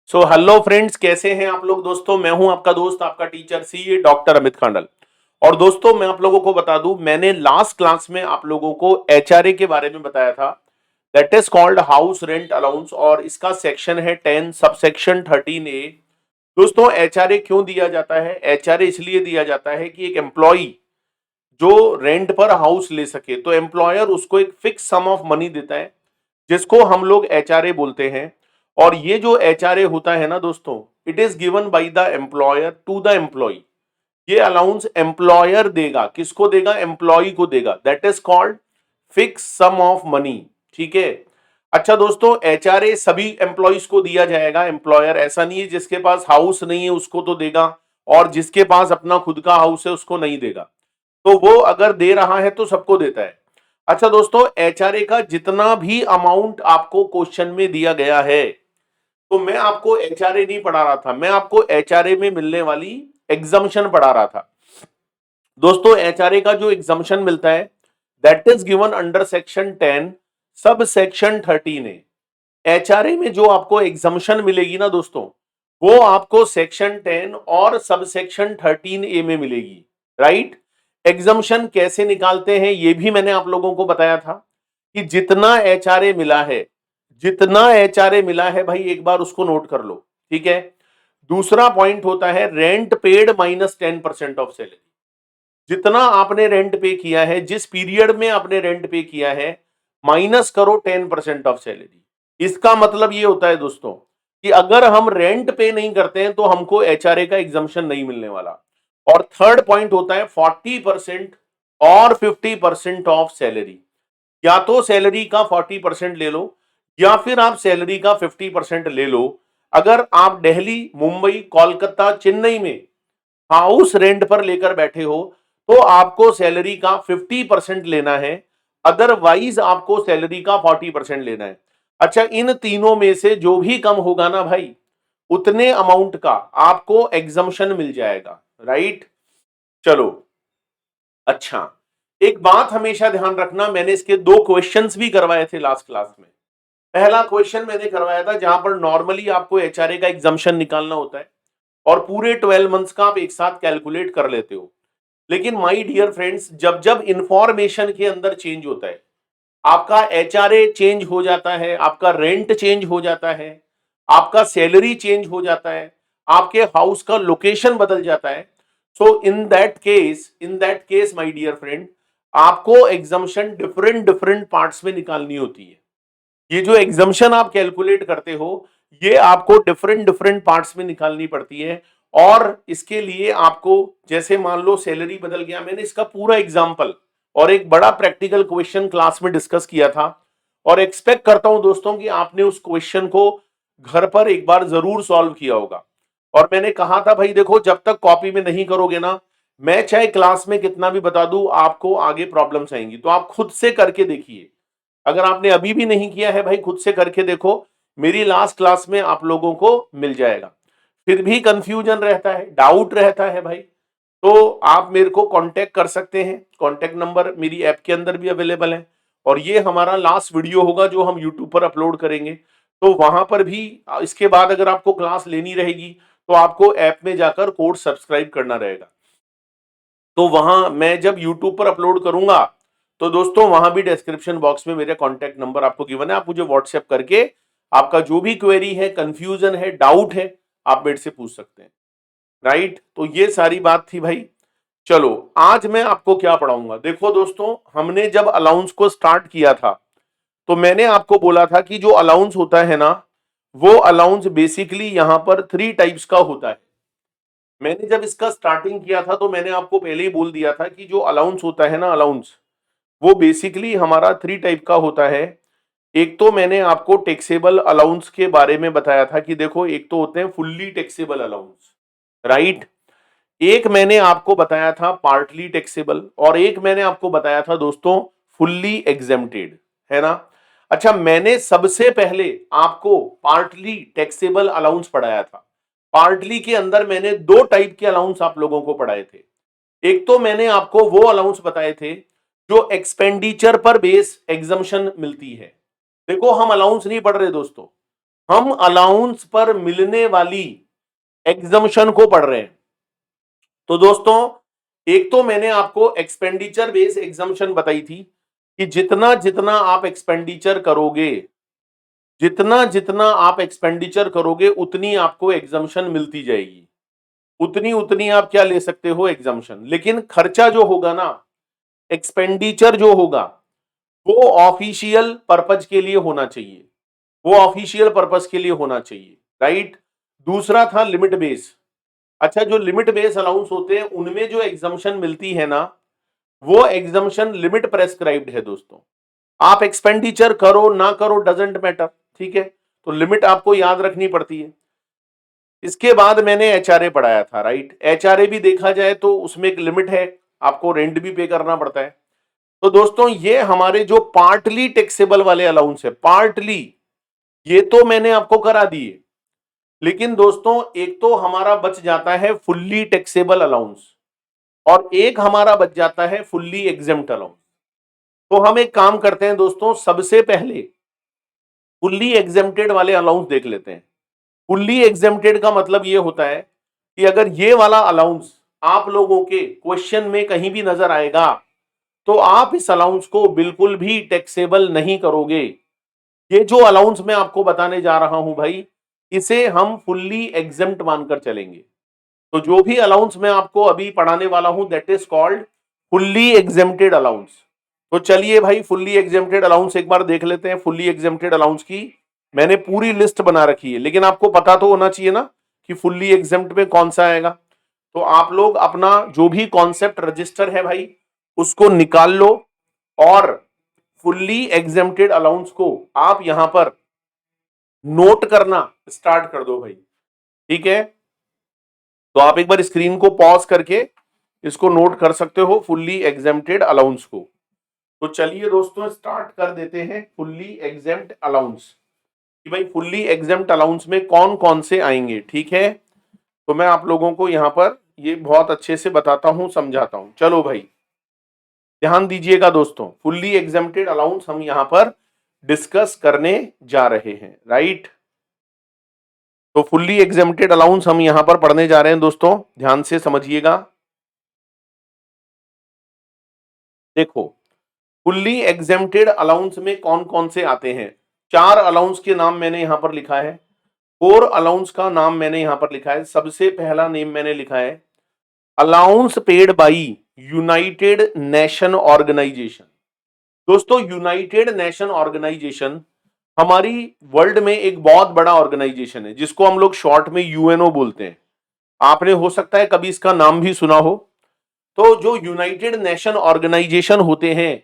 So hello friends, कैसे हैं आप लोग। दोस्तों मैं हूं आपका दोस्त, आपका teacher CA doctor Amit Khandal. और दोस्तों मैं आप लोगों को बता दूं, मैंने लास्ट क्लास में आप लोगों को एचआरए के बारे में बताया था। That is called house rent allowance, और इसका सेक्शन है 10 सबसेक्शन 13A। दोस्तों एचआरए क्यों दिया जाता है? एचआरए इसलिए दिया जाता है कि एक एम्प्लॉय जो रेंट पर हाउस ले सके, तो एम्प्लॉयर उसको एक फिक्स सम ऑफ मनी देता है, जिसको हम लोग एचआरए बोलते हैं। और ये जो एचआरए होता है ना दोस्तों, it is given by the employer to the employee. ये अलाउंस एम्प्लॉयर देगा, किसको देगा? एम्प्लॉय को देगा। That is called fix sum of money. ठीक है। अच्छा दोस्तों, एचआरए सभी एम्प्लॉयज को दिया जाएगा। एम्प्लॉयर ऐसा नहीं है जिसके पास हाउस नहीं है उसको तो देगा, और जिसके पास अपना खुद का हाउस है उसको नहीं देगा। तो वो अगर दे रहा है तो सबको देता है। अच्छा दोस्तों, एचआरए का जितना भी अमाउंट आपको क्वेश्चन में दिया गया है, तो मैं आपको एचआरए नहीं पढ़ा रहा था, मैं आपको एचआरए में मिलने वाली एग्जम्पशन पढ़ा रहा था। दोस्तों एचआरए का जो एग्जम्पशन मिलता है, that is given under section 10 sub section 13A। HRA में जो आपको एग्जम्पशन मिलेगी ना दोस्तों, वो आपको सेक्शन 10 और सब सेक्शन 13A में मिलेगी। राइट। एग्जम्पशन कैसे निकालते हैं ये भी मैंने आप लोगों को बताया था, कि जितना एचआरए मिला है, जितना एचआरए मिला है भाई, एक बार उसको नोट कर लो। ठीक है। दूसरा पॉइंट होता है rent paid minus 10% of salary. जितना आपने रेंट पे किया है, जिस पीरियड में आपने रेंट पे किया है, माइनस करो 10% ऑफ सैलरी। इसका मतलब ये होता है दोस्तों, कि अगर हम रेंट पे नहीं करते हैं तो हमको एचआरए का एग्जम्पशन नहीं मिलने वाला। और थर्ड पॉइंट होता है 40% और 50% ऑफ सैलरी। या तो सैलरी का 40% ले लो, या फिर आप सैलरी का 50% ले लो। अगर आप दिल्ली, मुंबई, कोलकाता, चेन्नई में हाउस रेंट पर लेकर बैठे हो, तो आपको सैलरी का 50% लेना है, अदरवाइज आपको सैलरी का 40% लेना है। अच्छा, इन तीनों में से जो भी कम होगा ना भाई, उतने अमाउंट का आपको एग्जम्पशन मिल जाएगा। राइट। चलो। अच्छा, एक बात हमेशा ध्यान रखना, मैंने इसके दो क्वेश्चंस भी करवाए थे लास्ट क्लास में। पहला क्वेश्चन मैंने करवाया था जहां पर नॉर्मली आपको एचआरए का एग्जम्पशन निकालना होता है, और पूरे 12 मंथ्स का आप एक साथ कैलकुलेट कर लेते हो। लेकिन माय डियर फ्रेंड्स, जब जब इंफॉर्मेशन के अंदर चेंज होता है, आपका एचआरए चेंज हो जाता है, आपका रेंट चेंज हो जाता है, आपका सैलरी चेंज हो जाता है, आपके हाउस का लोकेशन बदल जाता है। So in that case my dear friend, आपको एग्जम्पशन डिफरेंट डिफरेंट पार्ट्स में निकालनी होती है। ये जो एग्जम्पशन आप कैलकुलेट करते हो, ये आपको डिफरेंट डिफरेंट पार्ट्स में निकालनी पड़ती है। और इसके लिए आपको, जैसे मान लो सैलरी बदल गया, मैंने इसका पूरा एग्जांपल और एक बड़ा प्रैक्टिकल क्वेश्चन क्लास में डिस्कस किया था। और एक्सपेक्ट करता हूं दोस्तों कि आपने उस क्वेश्चन को घर पर एक बार जरूर सॉल्व किया होगा। और मैंने कहा था भाई देखो, जब तक कॉपी में नहीं करोगे ना, मैं चाहे क्लास में कितना भी बता दूं, आपको आगे प्रॉब्लम्स आएंगी। तो आप खुद से करके देखिए। अगर आपने अभी भी नहीं किया है भाई, खुद से करके देखो, मेरी लास्ट क्लास में आप लोगों को मिल जाएगा। फिर भी कंफ्यूजन रहता है, डाउट रहता है भाई, तो आप मेरे को कांटेक्ट कर सकते हैं। कांटेक्ट नंबर मेरी ऐप के अंदर भी अवेलेबल है, और ये हमारा लास्ट वीडियो होगा जो हम यूट्यूब पर अपलोड करेंगे। तो वहां पर भी, इसके बाद अगर आपको क्लास लेनी रहेगी, तो आपको ऐप में जाकर कोर्स सब्सक्राइब करना रहेगा। तो वहां मैं जब यूट्यूब पर अपलोड करूंगा, तो दोस्तों वहां भी डिस्क्रिप्शन बॉक्स में मेरे कांटेक्ट नंबर आपको गिवन है। आप मुझे व्हाट्सएप करके आपका जो भी क्वेरी है, कंफ्यूजन है, डाउट है, आप मेरे से पूछ सकते हैं। राइट। तो ये सारी बात थी भाई। चलो, आज मैं आपको क्या पढ़ाऊंगा। देखो दोस्तों, हमने जब अलाउंस को स्टार्ट किया था, तो मैंने आपको बोला था कि जो अलाउंस होता है ना, वो अलाउंस बेसिकली यहां पर 3 टाइप्स का होता है। मैंने जब इसका स्टार्टिंग किया था, तो मैंने आपको पहले ही बोल दिया था कि जो अलाउंस होता है ना, अलाउंस, वो बेसिकली हमारा 3 टाइप का होता है। एक तो मैंने आपको टैक्सेबल अलाउंस के बारे में बताया था कि देखो, एक तो होते हैं फुल्ली टैक्सेबल अलाउंस। राइट। एक मैंने आपको बताया था पार्टली टैक्सेबल, और एक मैंने आपको बताया था दोस्तों फुल्ली एग्जेम्प्टेड, है ना। अच्छा, मैंने सबसे पहले आपको पार्टली टैक्सेबल अलाउंस पढ़ाया था। पार्टली के अंदर मैंने 2 टाइप के अलाउंस आप लोगों को पढ़ाए थे। एक तो मैंने आपको वो अलाउंस बताए थे जो एक्सपेंडिचर पर बेस एग्जम्पशन मिलती है। देखो, हम अलाउंस नहीं पढ़ रहे दोस्तों, हम अलाउंस पर मिलने वाली एग्जम्पशन को पढ़ रहे हैं। तो दोस्तों, एक तो मैंने आपको एक्सपेंडिचर बेस एग्जम्पशन बताई थी कि जितना जितना आप एक्सपेंडिचर करोगे, जितना जितना आप एक्सपेंडिचर करोगे उतनी आपको एग्जम्पशन मिलती जाएगी, उतनी उतनी आप क्या ले सकते हो, एग्जम्पशन। लेकिन खर्चा जो होगा ना, एक्सपेंडिचर जो होगा, वो ऑफिशियल पर्पज के लिए होना चाहिए, वो ऑफिशियल पर्पज के लिए होना चाहिए, राइट। दूसरा था लिमिट बेस। अच्छा, जो लिमिट बेस अलाउंस होते हैं उनमें जो एग्जम्पशन मिलती है ना, वो एग्जम्पशन लिमिट प्रेस्क्राइब्ड है दोस्तों। आप एक्सपेंडिचर करो ना करो डजेंट मैटर, ठीक है, तो लिमिट आपको याद रखनी पड़ती है। इसके बाद मैंने एचआरए पढ़ाया था, राइट। एचआरए भी देखा जाए तो उसमें एक लिमिट है, आपको रेंट भी पे करना पड़ता है। तो दोस्तों, ये हमारे जो पार्टली टैक्सेबल वाले अलाउंस है, पार्टली, ये तो मैंने आपको करा दिए। लेकिन दोस्तों, एक तो हमारा बच जाता है फुल्ली टैक्सेबल अलाउंस, और एक हमारा बच जाता है फुल्ली एग्जेम्प्ट अलाउंस। तो हम एक काम करते हैं दोस्तों, सबसे पहले फुल्ली एग्जेम्प्टेड वाले अलाउंस देख लेते हैं। फुल्ली एग्जेम्प्टेड का मतलब ये होता है कि अगर ये वाला अलाउंस आप लोगों के क्वेश्चन में कहीं भी नजर आएगा तो आप इस अलाउंस को बिल्कुल भी टैक्सेबल नहीं करोगे। ये जो अलाउंस मैं आपको बताने जा रहा हूं भाई, इसे हम फुल्ली एग्जेम्प्ट मानकर चलेंगे। तो जो भी अलाउंस मैं आपको अभी पढ़ाने वाला हूं, that is called fully exempted allowance. तो चलिए भाई, फुल्ली एग्जेम्प्टेड अलाउंस एक बार देख लेते हैं। फुल्ली एग्जेम्प्टेड अलाउंस की मैंने पूरी लिस्ट बना रखी है, लेकिन आपको पता तो होना चाहिए ना कि फुल्ली एग्जेम्प्ट में कौन सा आएगा। तो आप लोग अपना जो भी कॉन्सेप्ट रजिस्टर है भाई, उसको निकाल लो और फुल्ली एग्जेम्प्टेड अलाउंस को आप यहां पर नोट करना स्टार्ट कर दो भाई, ठीक है। तो आप एक बार स्क्रीन को पॉज करके इसको नोट कर सकते हो, फुल्ली एग्जेम्प्टेड अलाउंस को। तो चलिए दोस्तों, स्टार्ट कर देते हैं फुल्ली एग्जेम्प्ट अलाउंस कि भाई फुल्ली एग्जेम्प्ट अलाउंस में कौन कौन से आएंगे, ठीक है। तो मैं आप लोगों को यहां पर ये बहुत अच्छे से बताता हूं, समझाता हूं। चलो भाई, ध्यान दीजिएगा दोस्तों, फुल्ली एग्जेम्प्टेड अलाउंस हम यहां पर डिस्कस करने जा रहे हैं, राइट। तो फुल्ली एग्जेम्प्टेड अलाउंस हम यहां पर पढ़ने जा रहे हैं दोस्तों, ध्यान से समझिएगा। देखो, फुल्ली एग्जेम्प्टेड अलाउंस में कौन कौन से आते हैं। चार अलाउंस के नाम मैंने यहां पर लिखा है, फोर अलाउंस का नाम मैंने यहां पर लिखा है। सबसे पहला नेम मैंने लिखा है allowance paid by United Nation Organisation. दोस्तों, यूनाइटेड नेशन ऑर्गेनाइजेशन हमारी वर्ल्ड में एक बहुत बड़ा ऑर्गेनाइजेशन है, जिसको हम लोग शॉर्ट में यूएनओ बोलते हैं। आपने हो सकता है कभी इसका नाम भी सुना हो। तो जो यूनाइटेड नेशन ऑर्गेनाइजेशन होते हैं,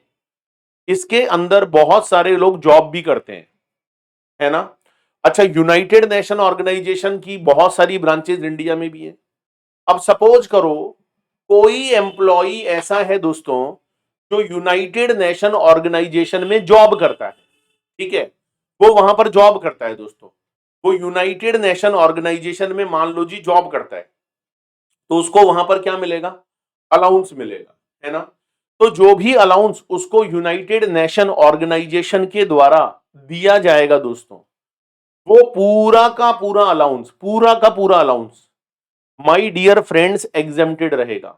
इसके अंदर बहुत सारे लोग जॉब भी करते हैं, है ना। अच्छा, यूनाइटेड नेशन ऑर्गेनाइजेशन की बहुत सारी ब्रांचेस इंडिया में भी हैं। अब सपोज करो कोई एम्प्लॉय ऐसा है दोस्तों जो यूनाइटेड नेशन ऑर्गेनाइजेशन में जॉब करता है, ठीक है, वो वहां पर जॉब करता है दोस्तों। वो यूनाइटेड नेशन ऑर्गेनाइजेशन में मान लो जी जॉब करता है, तो उसको वहां पर क्या मिलेगा, अलाउंस मिलेगा, है ना। तो जो भी अलाउंस उसको यूनाइटेड नेशन ऑर्गेनाइजेशन के द्वारा दिया जाएगा दोस्तों, वो पूरा का पूरा अलाउंस, पूरा का पूरा allowance my dear friends exempted रहेगा।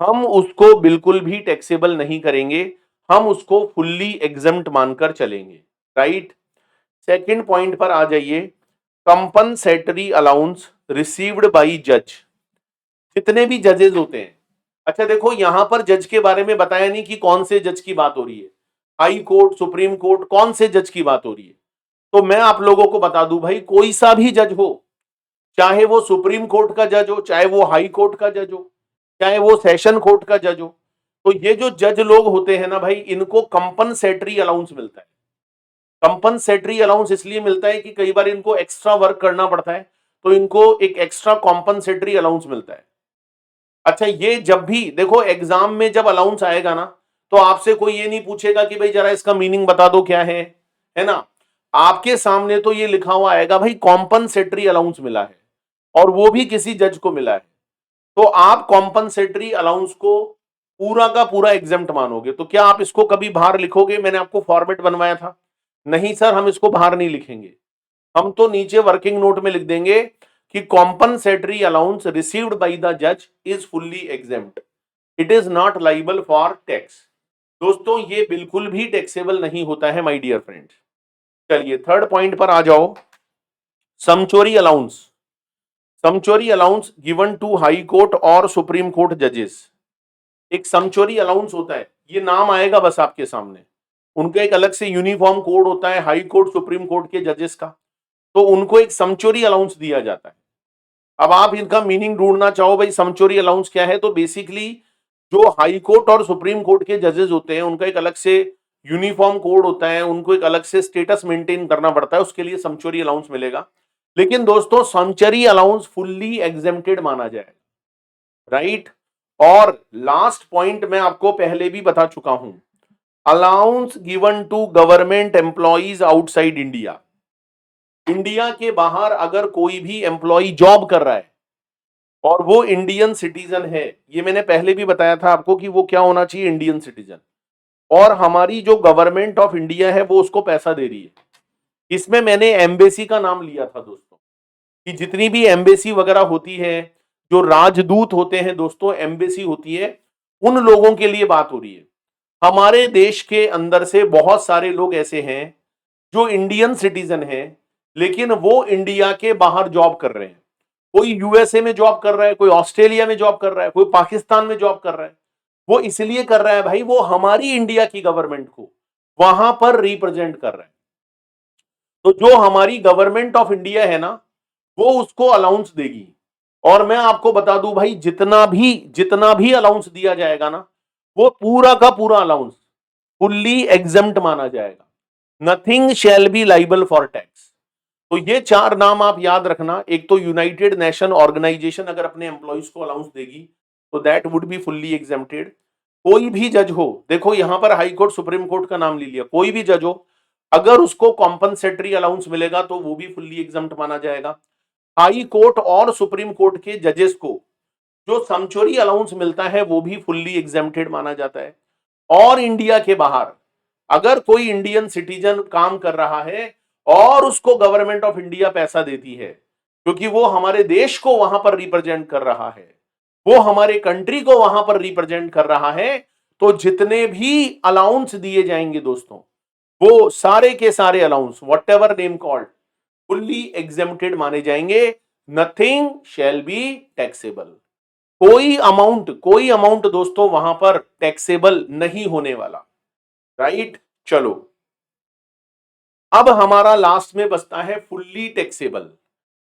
हम उसको बिल्कुल भी टैक्सेबल नहीं करेंगे, हम उसको फुल्ली एग्जेम्प्ट मानकर चलेंगे, राइट। सेकंड पॉइंट पर आ जाइए, कंपनसेटरी अलाउंस रिसीव्ड बाय जज। जितने भी जजेस होते हैं, अच्छा देखो यहां पर जज के बारे में बताया नहीं कि कौन से जज की बात हो रही है, हाई कोर्ट, सुप्रीम कोर्ट, कौन से जज की बात हो रही है। तो मैं आप लोगों को बता दूं भाई, कोई सा भी जज हो, चाहे वो सुप्रीम कोर्ट का जज हो, चाहे वो हाई कोर्ट का जज हो, चाहे वो सेशन कोर्ट का जज हो, तो ये जो जज लोग होते हैं ना भाई, इनको कंपनसेटरी अलाउंस मिलता है। कंपनसेटरी अलाउंस इसलिए मिलता है कि कई बार इनको एक्स्ट्रा वर्क करना पड़ता है, तो इनको एक एक्स्ट्रा कॉम्पनसेटरी अलाउंस मिलता है। अच्छा, ये जब भी देखो एग्जाम में जब अलाउंस आएगा ना, तो आपसे कोई ये नहीं पूछेगा कि भाई जरा इसका मीनिंग बता दो क्या है ना। आपके सामने तो ये लिखा हुआ आएगा भाई कॉम्पनसेटरी अलाउंस मिला है, और वो भी किसी जज को मिला है। तो आप कॉम्पनसेटरी अलाउंस को पूरा का पूरा एग्जेम्प्ट मानोगे। तो क्या आप इसको कभी बाहर लिखोगे, मैंने आपको फॉर्मेट बनवाया था, नहीं सर हम इसको बाहर नहीं लिखेंगे। हम तो नीचे वर्किंग नोट में लिख देंगे कि compensatory allowance received by the जज is fully exempt, it is not liable for tax. दोस्तों ये बिल्कुल भी टैक्सेबल नहीं होता है माय डियर फ्रेंड्स। चलिए थर्ड पॉइंट पर आ जाओ, sumptuary allowance. Sumptuary allowance given to high court और सुप्रीम कोर्ट जजेस। एक समचोरी अलाउंस होता है, ये नाम आएगा बस आपके सामने, उनका एक अलग से यूनिफॉर्म कोड होता है हाई कोर्ट सुप्रीम कोर्ट के जजेस का, तो उनको एक समचोरी अलाउंस दिया जाता है। अब आप इनका मीनिंग ढूंढना चाहो भाई समचोरी अलाउंस क्या है, तो बेसिकली जो हाई कोर्ट और सुप्रीम कोर्ट के जजेस होते हैं उनका एक अलग से यूनिफॉर्म कोड होता है, उनको एक अलग से स्टेटस मेंटेन करना पड़ता है, उसके लिए समचोरी अलाउंस मिलेगा। लेकिन दोस्तों समचोरी अलाउंस फुल्ली एग्जेम्प्टेड माना जाएगा, राइट। और लास्ट पॉइंट मैं आपको पहले भी बता चुका हूं, allowance given to government employees outside India. India के बाहर अगर कोई भी एम्प्लॉय जॉब कर रहा है और वो इंडियन सिटीजन है, ये मैंने पहले भी बताया था आपको कि वो क्या होना चाहिए, इंडियन सिटीजन, और हमारी जो गवर्नमेंट ऑफ इंडिया है वो उसको पैसा दे रही है। इसमें मैंने एम्बेसी का नाम लिया था दोस्तों, कि जितनी भी एम्बेसी वगैरह होती है, जो राजदूत होते हैं दोस्तों, एम्बेसी होती है, उन लोगों के लिए बात हो रही है। हमारे देश के अंदर से बहुत सारे लोग ऐसे हैं जो इंडियन सिटीजन हैं, लेकिन वो इंडिया के बाहर जॉब कर रहे हैं। कोई यूएसए में जॉब कर रहा है, कोई ऑस्ट्रेलिया में जॉब कर रहा है, कोई पाकिस्तान में जॉब कर रहा है। वो इसलिए कर रहा है भाई, वो हमारी इंडिया की गवर्नमेंट को वहां पर रिप्रेजेंट कर रहा है। तो जो हमारी गवर्नमेंट ऑफ इंडिया है ना, वो उसको अलाउंस देगी। और मैं आपको बता दूं भाई, जितना भी अलाउंस दिया जाएगा ना, वो पूरा का पूरा अलाउंस फुल्ली एग्जेम्प्ट माना जाएगा। Nothing shall be liable for tax. तो ये चार नाम आप याद रखना। एक तो यूनाइटेड नेशन ऑर्गेनाइजेशन अगर अपने एम्प्लॉइज को अलाउंस देगी तो that would be fully exempted. कोई भी जज हो, देखो यहां पर हाई कोर्ट सुप्रीम कोर्ट का नाम ले लिया, कोई भी जज हो, अगर उसको कॉम्पनसेटरी अलाउंस मिलेगा तो वो भी फुल्ली एग्जेम्प्ट माना जाएगा। हाई कोर्ट और सुप्रीम कोर्ट के जजेस को जो समचोरी अलाउंस मिलता है वो भी फुल्ली एग्जेम्प्टेड माना जाता है। और इंडिया के बाहर अगर कोई इंडियन सिटीजन काम कर रहा है और उसको गवर्नमेंट ऑफ इंडिया पैसा देती है, क्योंकि वो हमारे देश को वहां पर रिप्रेजेंट कर रहा है, वो हमारे कंट्री को वहां पर रिप्रेजेंट कर रहा है, तो जितने भी अलाउंस दिए जाएंगे दोस्तों, वो सारे के सारे allowance what ever name called fully exempted माने जाएंगे। Nothing shall be taxable. कोई अमाउंट दोस्तों वहां पर टैक्सेबल नहीं होने वाला, राइट। चलो अब हमारा लास्ट में बचता है फुल्ली टैक्सेबल।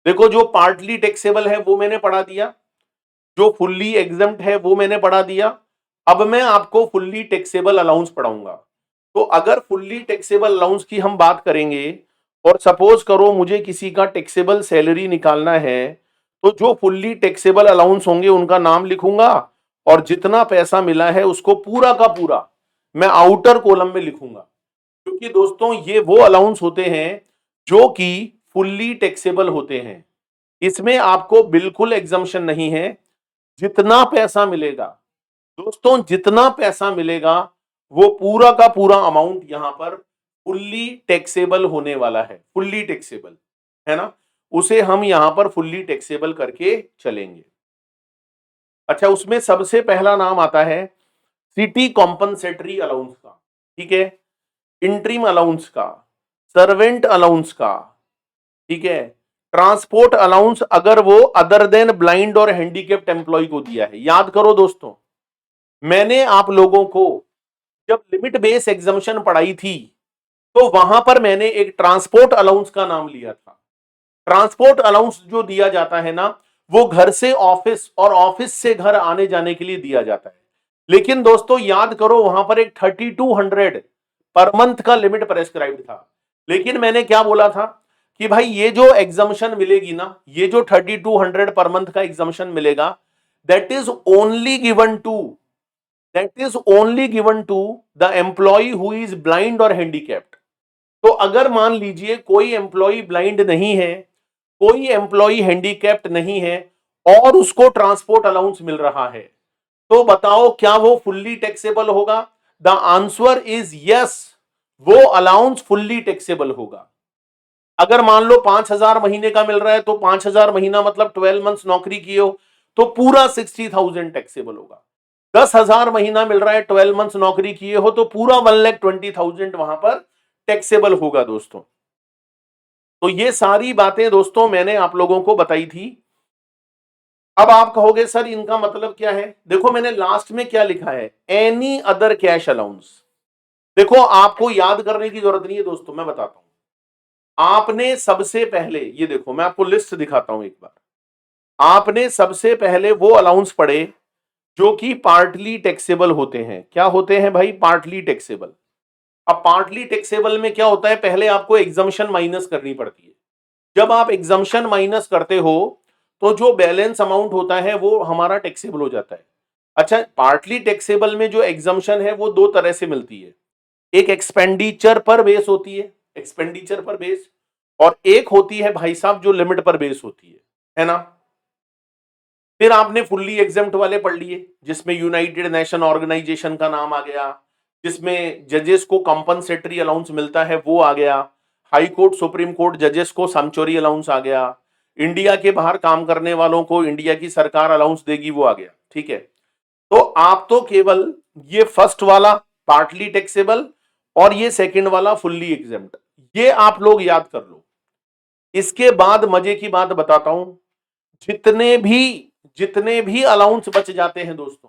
देखो जो पार्टली टैक्सेबल है वो मैंने पढ़ा दिया, जो फुल्ली एग्जेम्प्ट है वो मैंने पढ़ा दिया। अब मैं आपको फुल्ली टैक्सेबल अलाउंस पढ़ाऊंगा। तो अगर फुल्ली टैक्सेबल अलाउंस की हम बात करेंगे, और सपोज करो मुझे किसी का टैक्सेबल सैलरी निकालना है, तो जो फुल्ली टैक्सेबल अलाउंस होंगे उनका नाम लिखूंगा, और जितना पैसा मिला है उसको पूरा का पूरा मैं आउटर कॉलम में लिखूंगा। क्योंकि दोस्तों ये वो अलाउंस होते हैं जो कि फुल्ली टैक्सेबल होते हैं, इसमें आपको बिल्कुल एग्जम्पशन नहीं है। जितना पैसा मिलेगा दोस्तों, जितना पैसा मिलेगा वो पूरा का पूरा अमाउंट यहां पर फुल्ली टैक्सेबल होने वाला है। फुल्ली टैक्सेबल है ना, उसे हम यहां पर फुल्ली टैक्सेबल करके चलेंगे। अच्छा, उसमें सबसे पहला नाम आता है सिटी कॉम्पनसेटरी अलाउंस का, ठीक है, इंट्रीम अलाउंस का, सर्वेंट अलाउंस का, ठीक है, ट्रांसपोर्ट अलाउंस अगर वो अदर देन ब्लाइंड और हैंडीकेप्ड एम्प्लॉय को दिया है। याद करो दोस्तों, मैंने आप लोगों को जब लिमिट बेस एग्जम्पशन पढ़ाई थी तो वहां पर मैंने एक ट्रांसपोर्ट अलाउंस का नाम लिया था। ट्रांसपोर्ट अलाउंस जो दिया जाता है ना, वो घर से ऑफिस और ऑफिस से घर आने जाने के लिए दिया जाता है। लेकिन दोस्तों याद करो, वहां पर एक 3200 पर मंथ का लिमिट प्रेस्क्राइब्ड था। लेकिन मैंने क्या बोला था कि भाई ये जो एग्जम्पशन मिलेगी ना, ये जो 3200 पर मंथ का एग्जम्पशन मिलेगा, that is only given to the employee who is blind और हैंडीकैप्ड। तो अगर मान लीजिए कोई एम्प्लॉय ब्लाइंड नहीं है, कोई एम्प्लॉय हैंडीकैप्ड नहीं है, और उसको ट्रांसपोर्ट अलाउंस मिल रहा है, तो बताओ क्या वो फुल्ली टैक्सेबल होगा? द आंसर इज यस, वो अलाउंस फुल्ली टैक्सेबल होगा। अगर मान लो 5,000 महीने का मिल रहा है तो 5,000 महीना मतलब 12 मंथ्स नौकरी किए हो तो पूरा 60,000 टैक्सेबल होगा। 10,000 महीना मिल रहा है 12 मंथ्स नौकरी किए हो तो पूरा 1,20,000 वहां पर टैक्सेबल होगा दोस्तों। तो ये सारी बातें दोस्तों मैंने आप लोगों को बताई थी। अब आप कहोगे सर इनका मतलब क्या है? देखो मैंने लास्ट में क्या लिखा है, एनी अदर कैश अलाउंस। देखो आपको याद करने की जरूरत नहीं है दोस्तों, मैं बताता हूं। आपने सबसे पहले ये देखो, मैं आपको लिस्ट दिखाता हूं एक बार। आपने सबसे पहले वो अलाउंस पढ़े जो कि पार्टली टैक्सेबल होते हैं। क्या होते हैं भाई? Partly taxable. अब पार्टली टैक्सेबल में क्या होता है, पहले आपको एग्जम्पशन माइनस करनी पड़ती है। जब आप एग्जम्पशन माइनस करते हो तो जो बैलेंस अमाउंट होता है वो हमारा टैक्सेबल हो जाता है। अच्छा, पार्टली टैक्सेबल में जो एग्जम्पशन है वो दो तरह से मिलती है। एक एक्सपेंडिचर पर बेस होती है, एक्सपेंडिचर पर बेस, और एक होती है भाई साहब जो लिमिट पर बेस होती है ना। फिर आपने फुल्ली एग्जेम्प्ट वाले पढ़ लिए जिसमें यूनाइटेड नेशन ऑर्गेनाइजेशन का नाम आ गया, जिसमें जजेस को कंपनसेटरी अलाउंस मिलता है वो आ गया, हाई कोर्ट सुप्रीम कोर्ट जजेस को सैंक्चुअरी अलाउंस आ गया, इंडिया के बाहर काम करने वालों को इंडिया की सरकार अलाउंस देगी वो आ गया। ठीक है, तो आप तो केवल ये फर्स्ट वाला पार्टली टैक्सेबल और ये सेकंड वाला फुल्ली एग्जेम्प्ट, ये आप लोग याद कर लो। इसके बाद मजे की बात बताता हूं, जितने भी अलाउंस बच जाते हैं दोस्तों,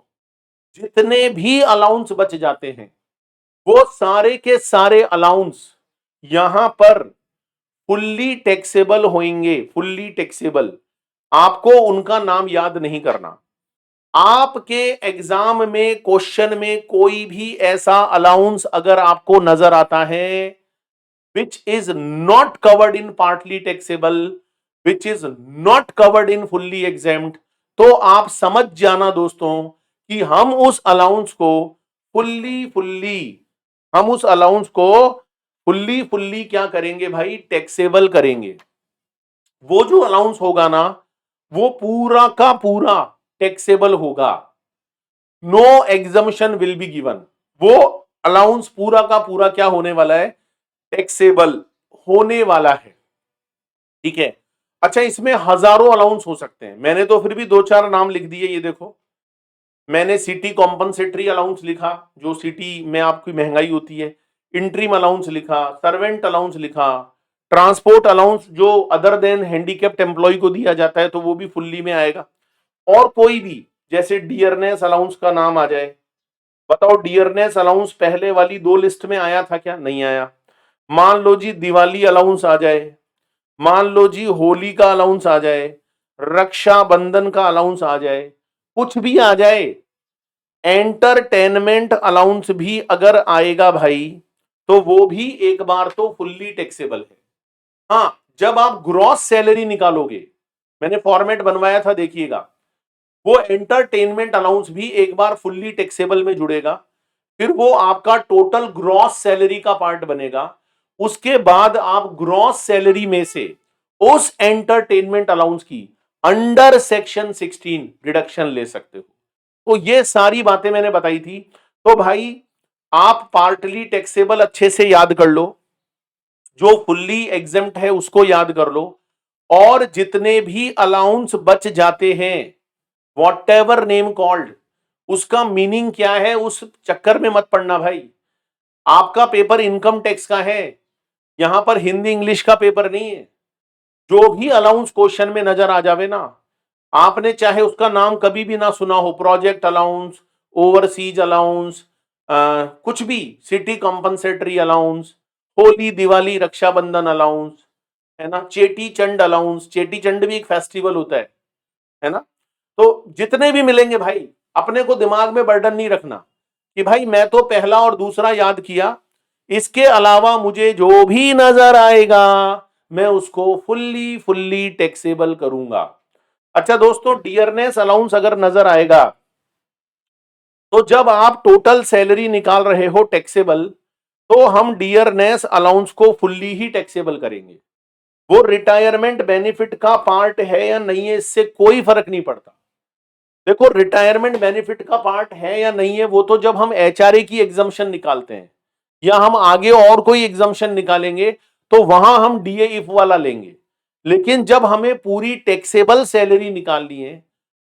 जितने भी अलाउंस बच जाते हैं वो सारे के सारे अलाउंस यहां पर फुल्ली टैक्सेबल होंगे, फुल्ली टैक्सेबल। आपको उनका नाम याद नहीं करना। आपके एग्जाम में क्वेश्चन में कोई भी ऐसा अलाउंस अगर आपको नजर आता है which is not covered in partly taxable, which is not covered in fully exempt, तो आप समझ जाना दोस्तों कि हम उस अलाउंस को हम उस अलाउंस को फुल्ली क्या करेंगे भाई? टैक्सेबल करेंगे। वो जो अलाउंस होगा ना वो पूरा का पूरा टैक्सेबल होगा। No exemption will be given. वो अलाउंस पूरा का पूरा क्या होने वाला है? टैक्सेबल होने वाला है। ठीक है, अच्छा इसमें हजारों अलाउंस हो सकते हैं, मैंने तो फिर भी दो चार नाम लिख दिए। ये देखो, मैंने सिटी कॉम्पनसेटरी अलाउंस लिखा जो सिटी में आपकी महंगाई होती है, इंट्रीम अलाउंस लिखा, सर्वेंट अलाउंस लिखा, ट्रांसपोर्ट अलाउंस जो अदर देन हैंडीकैप्ड एम्प्लॉय को दिया जाता है तो वो भी फुल्ली में आएगा। और कोई भी जैसे डियरनेस अलाउंस का नाम आ जाए, बताओ डियरनेस अलाउंस पहले वाली दो लिस्ट में आया था क्या? नहीं आया। मान लो जी दिवाली अलाउंस आ जाए, मान लो जी होली का अलाउंस आ जाए, रक्षाबंधन का अलाउंस आ जाए, कुछ भी आ जाए, एंटरटेनमेंट अलाउंस भी अगर आएगा भाई तो वो भी एक बार तो फुल्ली टैक्सेबल है। हाँ, जब आप ग्रॉस सैलरी निकालोगे, मैंने फॉर्मेट बनवाया था देखिएगा, वो एंटरटेनमेंट अलाउंस भी एक बार फुल्ली टैक्सेबल में जुड़ेगा, फिर वो आपका टोटल ग्रॉस सैलरी का पार्ट बनेगा। उसके बाद आप ग्रॉस सैलरी में से उस एंटरटेनमेंट अलाउंस की अंडर सेक्शन 16 डिडक्शन ले सकते हो। तो ये सारी बातें मैंने बताई थी। तो भाई आप पार्टली टैक्सेबल अच्छे से याद कर लो, जो फुल्ली एग्जेम्प्ट है उसको याद कर लो, और जितने भी अलाउंस बच जाते हैं वॉट एवर नेम कॉल्ड, उसका मीनिंग क्या है उस चक्कर में मत पड़ना भाई। आपका पेपर इनकम टैक्स का है, यहां पर हिंदी इंग्लिश का पेपर नहीं है। जो भी अलाउंस क्वेश्चन में नजर आ जावे ना, आपने चाहे उसका नाम कभी भी ना सुना हो, प्रोजेक्ट अलाउंस, ओवरसीज अलाउंस, कुछ भी, city compensatory allowance, Holi Diwali Rakshabandhan allowance, है ना, चेटी चंड अलाउंस, चेटी चंड भी एक फेस्टिवल होता है ना। तो जितने भी मिलेंगे भाई, अपने को दिमाग में बर्डन नहीं रखना कि भाई मैं तो पहला और दूसरा याद किया, इसके अलावा मुझे जो भी नजर आएगा मैं उसको फुल्ली टैक्सेबल करूंगा। अच्छा दोस्तों, डियरनेस अलाउंस अगर नजर आएगा तो जब आप टोटल सैलरी निकाल रहे हो टैक्सेबल, तो हम डियरनेस अलाउंस को फुल्ली ही टैक्सेबल करेंगे। वो रिटायरमेंट बेनिफिट का पार्ट है या नहीं है इससे कोई फर्क नहीं पड़ता। देखो रिटायरमेंट बेनिफिट का पार्ट है या नहीं है वो तो जब हम एचआरए की एग्जम्पशन निकालते हैं या हम आगे और कोई एग्जम्पशन निकालेंगे तो वहां हम डीए इफ वाला लेंगे। लेकिन जब हमें पूरी टैक्सेबल सैलरी निकालनी है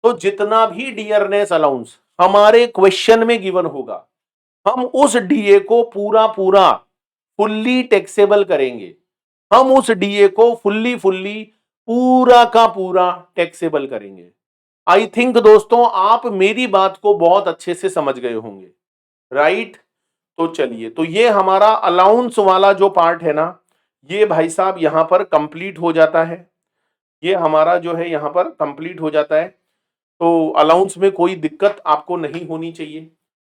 तो जितना भी डियरनेस अलाउंस हमारे क्वेश्चन में गिवन होगा, हम उस डीए को पूरा पूरा फुल्ली टैक्सेबल करेंगे। हम उस डीए को फुल्ली फुल्ली पूरा का पूरा टैक्सेबल करेंगे। आई थिंक दोस्तों आप मेरी बात को बहुत अच्छे से समझ गए होंगे, राइट? तो चलिए, तो ये हमारा अलाउंस वाला जो पार्ट है ना, ये भाई साहब यहां पर कंप्लीट हो जाता है। ये हमारा जो है यहां पर कंप्लीट हो जाता है। तो अलाउंस में कोई दिक्कत आपको नहीं होनी चाहिए।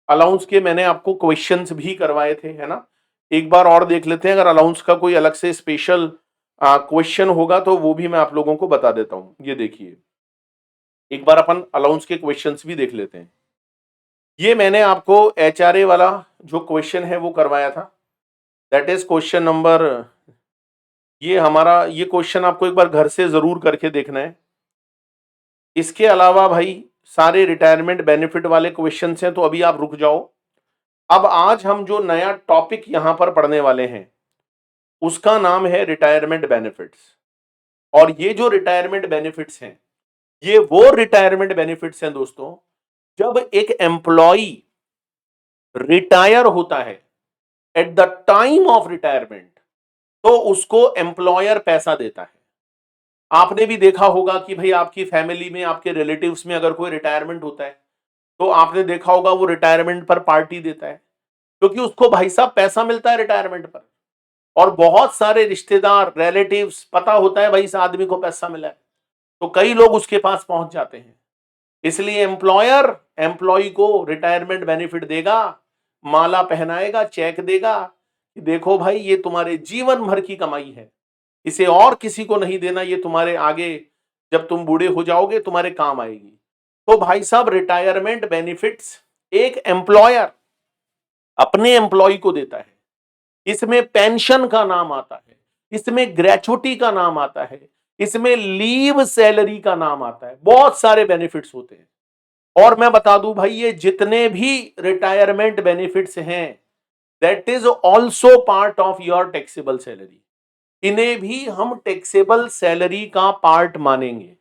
अलाउंस के मैंने आपको क्वेश्चंस भी करवाए थे, है ना? एक बार और देख लेते हैं, अगर अलाउंस का कोई अलग से स्पेशल क्वेश्चन होगा तो वो भी मैं आप लोगों को बता देता हूं। ये देखिए, एक बार अपन अलाउंस के क्वेश्चंस भी देख लेते हैं। ये मैंने आपको एचआरए वाला जो क्वेश्चन है वो करवाया था, दैट इज क्वेश्चन नंबर, ये हमारा ये क्वेश्चन आपको एक बार घर से जरूर करके देखना है। इसके अलावा भाई सारे रिटायरमेंट बेनिफिट वाले क्वेश्चंस हैं, तो अभी आप रुक जाओ। अब आज हम जो नया टॉपिक यहां पर पढ़ने वाले हैं उसका नाम है रिटायरमेंट बेनिफिट्स। और ये जो रिटायरमेंट बेनिफिट्स हैं, ये वो रिटायरमेंट बेनिफिट्स हैं दोस्तों, जब एक एम्प्लॉय रिटायर होता है eight the time of retirement, तो उसको एम्प्लॉयर पैसा देता है। आपने भी देखा होगा कि भाई आपकी फैमिली में, आपके रिलेटिव्स में अगर कोई रिटायरमेंट होता है तो आपने देखा होगा वो रिटायरमेंट पर पार्टी देता है, क्योंकि उसको भाई साहब पैसा मिलता है रिटायरमेंट पर। और बहुत सारे रिश्तेदार, रिलेटिव्स, पता होता है भाई इस आदमी को पैसा मिला है, तो कई लोग उसके पास पहुंच जाते हैं। इसलिए एम्प्लॉयर एम्प्लॉय को रिटायरमेंट बेनिफिट देगा, माला पहनाएगा, चेक देगा कि देखो भाई ये तुम्हारे जीवन भर की कमाई है, इसे और किसी को नहीं देना, ये तुम्हारे आगे जब तुम बूढ़े हो जाओगे तुम्हारे काम आएगी। तो भाई साहब रिटायरमेंट बेनिफिट्स एक एम्प्लॉयर अपने एम्प्लॉय को देता है। इसमें पेंशन का नाम आता है, इसमें ग्रेचुटी का नाम आता है, इसमें लीव सैलरी का नाम आता है, बहुत सारे बेनिफिट्स होते हैं। और मैं बता दूं भाई, ये जितने भी रिटायरमेंट बेनिफिट्स हैं that is also part of your taxable salary. इन्हें भी हम टैक्सेबल सैलरी का पार्ट मानेंगे।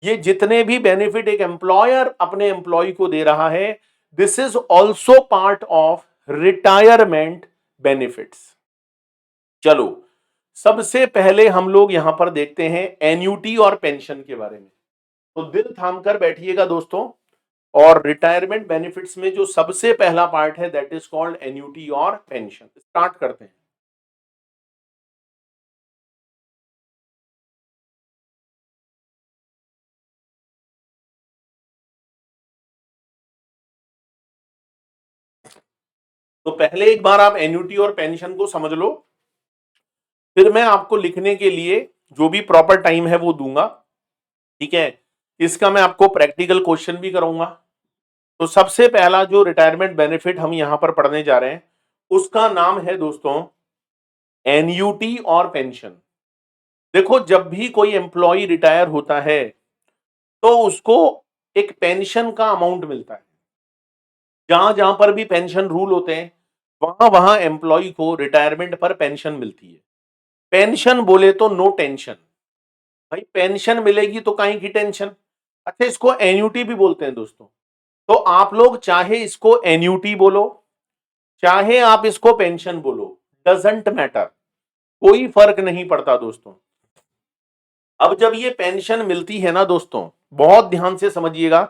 ये जितने भी बेनिफिट एक एम्प्लॉयर अपने एम्प्लॉय को दे रहा है, this is also part of retirement benefits. चलो, सबसे पहले हम लोग यहां पर देखते हैं एन्यूटी और पेंशन के बारे में। तो दिल थाम कर बैठिएगा दोस्तों, और रिटायरमेंट बेनिफिट्स में जो सबसे पहला पार्ट है दैट इज कॉल्ड एन्यूटी और पेंशन। स्टार्ट करते हैं। तो पहले एक बार आप एन्यूटी और पेंशन को समझ लो, फिर मैं आपको लिखने के लिए जो भी प्रॉपर टाइम है वो दूंगा, ठीक है? इसका मैं आपको प्रैक्टिकल क्वेश्चन भी कराऊंगा। तो सबसे पहला जो रिटायरमेंट बेनिफिट हम यहां पर पढ़ने जा रहे हैं उसका नाम है दोस्तों एन्यूटी और पेंशन। देखो, जब भी कोई एम्प्लॉय रिटायर होता है तो उसको एक पेंशन का अमाउंट मिलता है। जहां जहां पर भी पेंशन रूल होते हैं वहां वहां एम्प्लॉय को रिटायरमेंट पर पेंशन मिलती है। पेंशन बोले तो नो टेंशन, भाई पेंशन मिलेगी तो काहे की टेंशन। अच्छा, इसको एन्यूटी भी बोलते हैं दोस्तों। तो आप लोग चाहे इसको एन्यूटी बोलो, चाहे आप इसको पेंशन बोलो, डजंट मैटर, कोई फर्क नहीं पड़ता दोस्तों। अब जब ये पेंशन मिलती है ना दोस्तों, बहुत ध्यान से समझिएगा,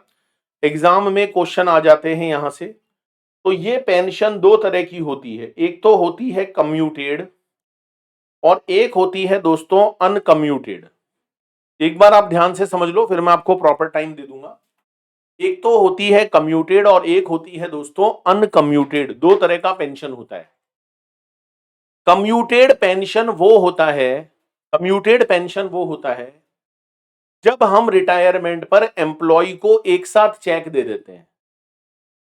एग्जाम में क्वेश्चन आ जाते हैं यहां से। तो ये पेंशन दो तरह की होती है, एक तो होती है कम्यूटेड और एक होती है दोस्तों अनकम्यूटेड। एक बार आप ध्यान से समझ लो, फिर मैं आपको प्रॉपर टाइम दे दूंगा। एक तो होती है कम्यूटेड और एक होती है दोस्तों अनकम्यूटेड। दो तरह का पेंशन होता है। कम्यूटेड पेंशन वो होता है, कम्यूटेड पेंशन वो होता है जब हम रिटायरमेंट पर एम्प्लॉय को एक साथ चेक दे देते हैं,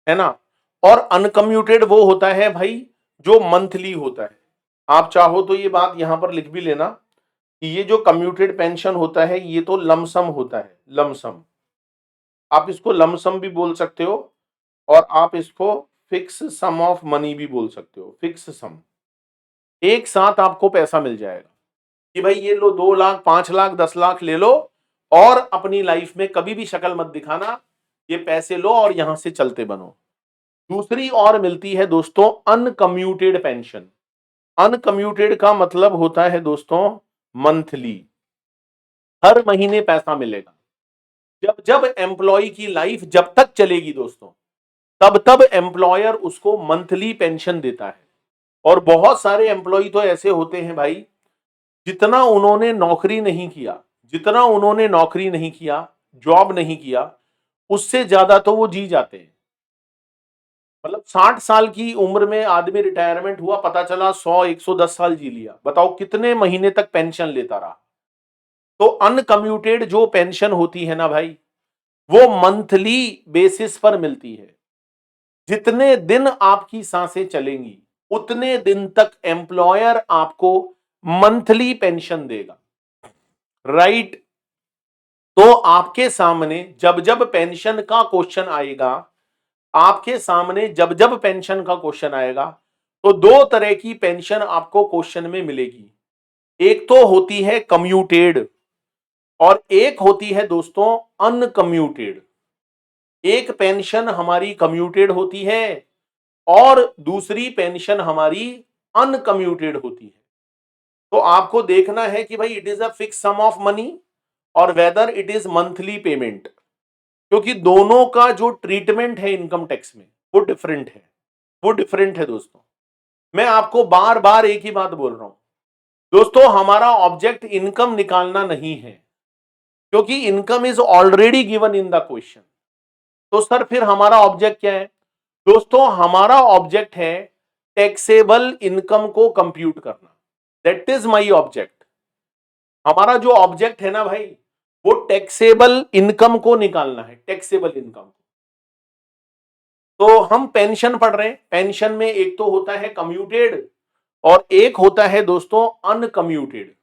है ना? और अनकम्यूटेड वो होता है भाई जो मंथली होता है। आप चाहो तो ये बात यहां पर लिख भी लेना कि ये जो कम्यूटेड पेंशन होता है ये तो लमसम होता है, लमसम। आप इसको लमसम भी बोल सकते हो और आप इसको फिक्स सम ऑफ मनी भी बोल सकते हो, फिक्स सम। एक साथ आपको पैसा मिल जाएगा कि भाई ये लो 2 लाख 5 लाख 10 लाख ले लो और अपनी लाइफ में कभी भी शक्ल मत दिखाना, ये पैसे लो और यहां से चलते बनो। दूसरी और मिलती है दोस्तों अनकम्यूटेड पेंशन। अनकम्यूटेड का मतलब होता है दोस्तों मंथली, हर महीने पैसा मिलेगा। जब जब एम्प्लॉय की लाइफ जब तक चलेगी दोस्तों, तब तब एम्प्लॉयर उसको मंथली पेंशन देता है। और बहुत सारे एम्प्लॉय तो ऐसे होते हैं भाई, जितना उन्होंने नौकरी नहीं किया, जितना उन्होंने नौकरी नहीं किया, जॉब नहीं किया, उससे ज्यादा तो वो जी जाते हैं। मतलब 60 साल की उम्र में आदमी रिटायरमेंट हुआ, पता चला 100 110 साल जी लिया। बताओ कितने महीने तक पेंशन लेता रहा। तो अनकम्यूटेड जो पेंशन होती है ना भाई, वो मंथली बेसिस पर मिलती है। जितने दिन आपकी सांसें चलेंगी, उतने दिन तक एम्प्लॉयर आपको मंथली पेंशन देगा। राइट। तो आपके सामने जब जब पेंशन का क्वेश्चन आएगा, आपके सामने जब जब पेंशन का क्वेश्चन आएगा, तो दो तरह की पेंशन आपको क्वेश्चन में मिलेगी। एक तो होती है कम्यूटेड और एक होती है दोस्तों अनकम्यूटेड। एक पेंशन हमारी कम्यूटेड होती है और दूसरी पेंशन हमारी अनकम्यूटेड होती है। तो आपको देखना है कि भाई it is a fix sum of money और whether it is monthly payment, क्योंकि दोनों का जो ट्रीटमेंट है इनकम टैक्स में वो डिफरेंट है। वो डिफरेंट है दोस्तों। मैं आपको बार बार एक ही बात बोल रहा हूं दोस्तों, हमारा ऑब्जेक्ट इनकम निकालना नहीं है, क्योंकि income is already given in the question. तो सर फिर हमारा ऑब्जेक्ट क्या है दोस्तों? हमारा ऑब्जेक्ट है टैक्सेबल इनकम को कंप्यूट करना। That is my object. हमारा जो ऑब्जेक्ट है ना भाई, वो टैक्सेबल इनकम को निकालना है, टैक्सेबल इनकम। तो हम पेंशन पढ़ रहे हैं, पेंशन में एक तो होता है कम्यूटेड और एक होता है दोस्तों अनकम्यूटेड।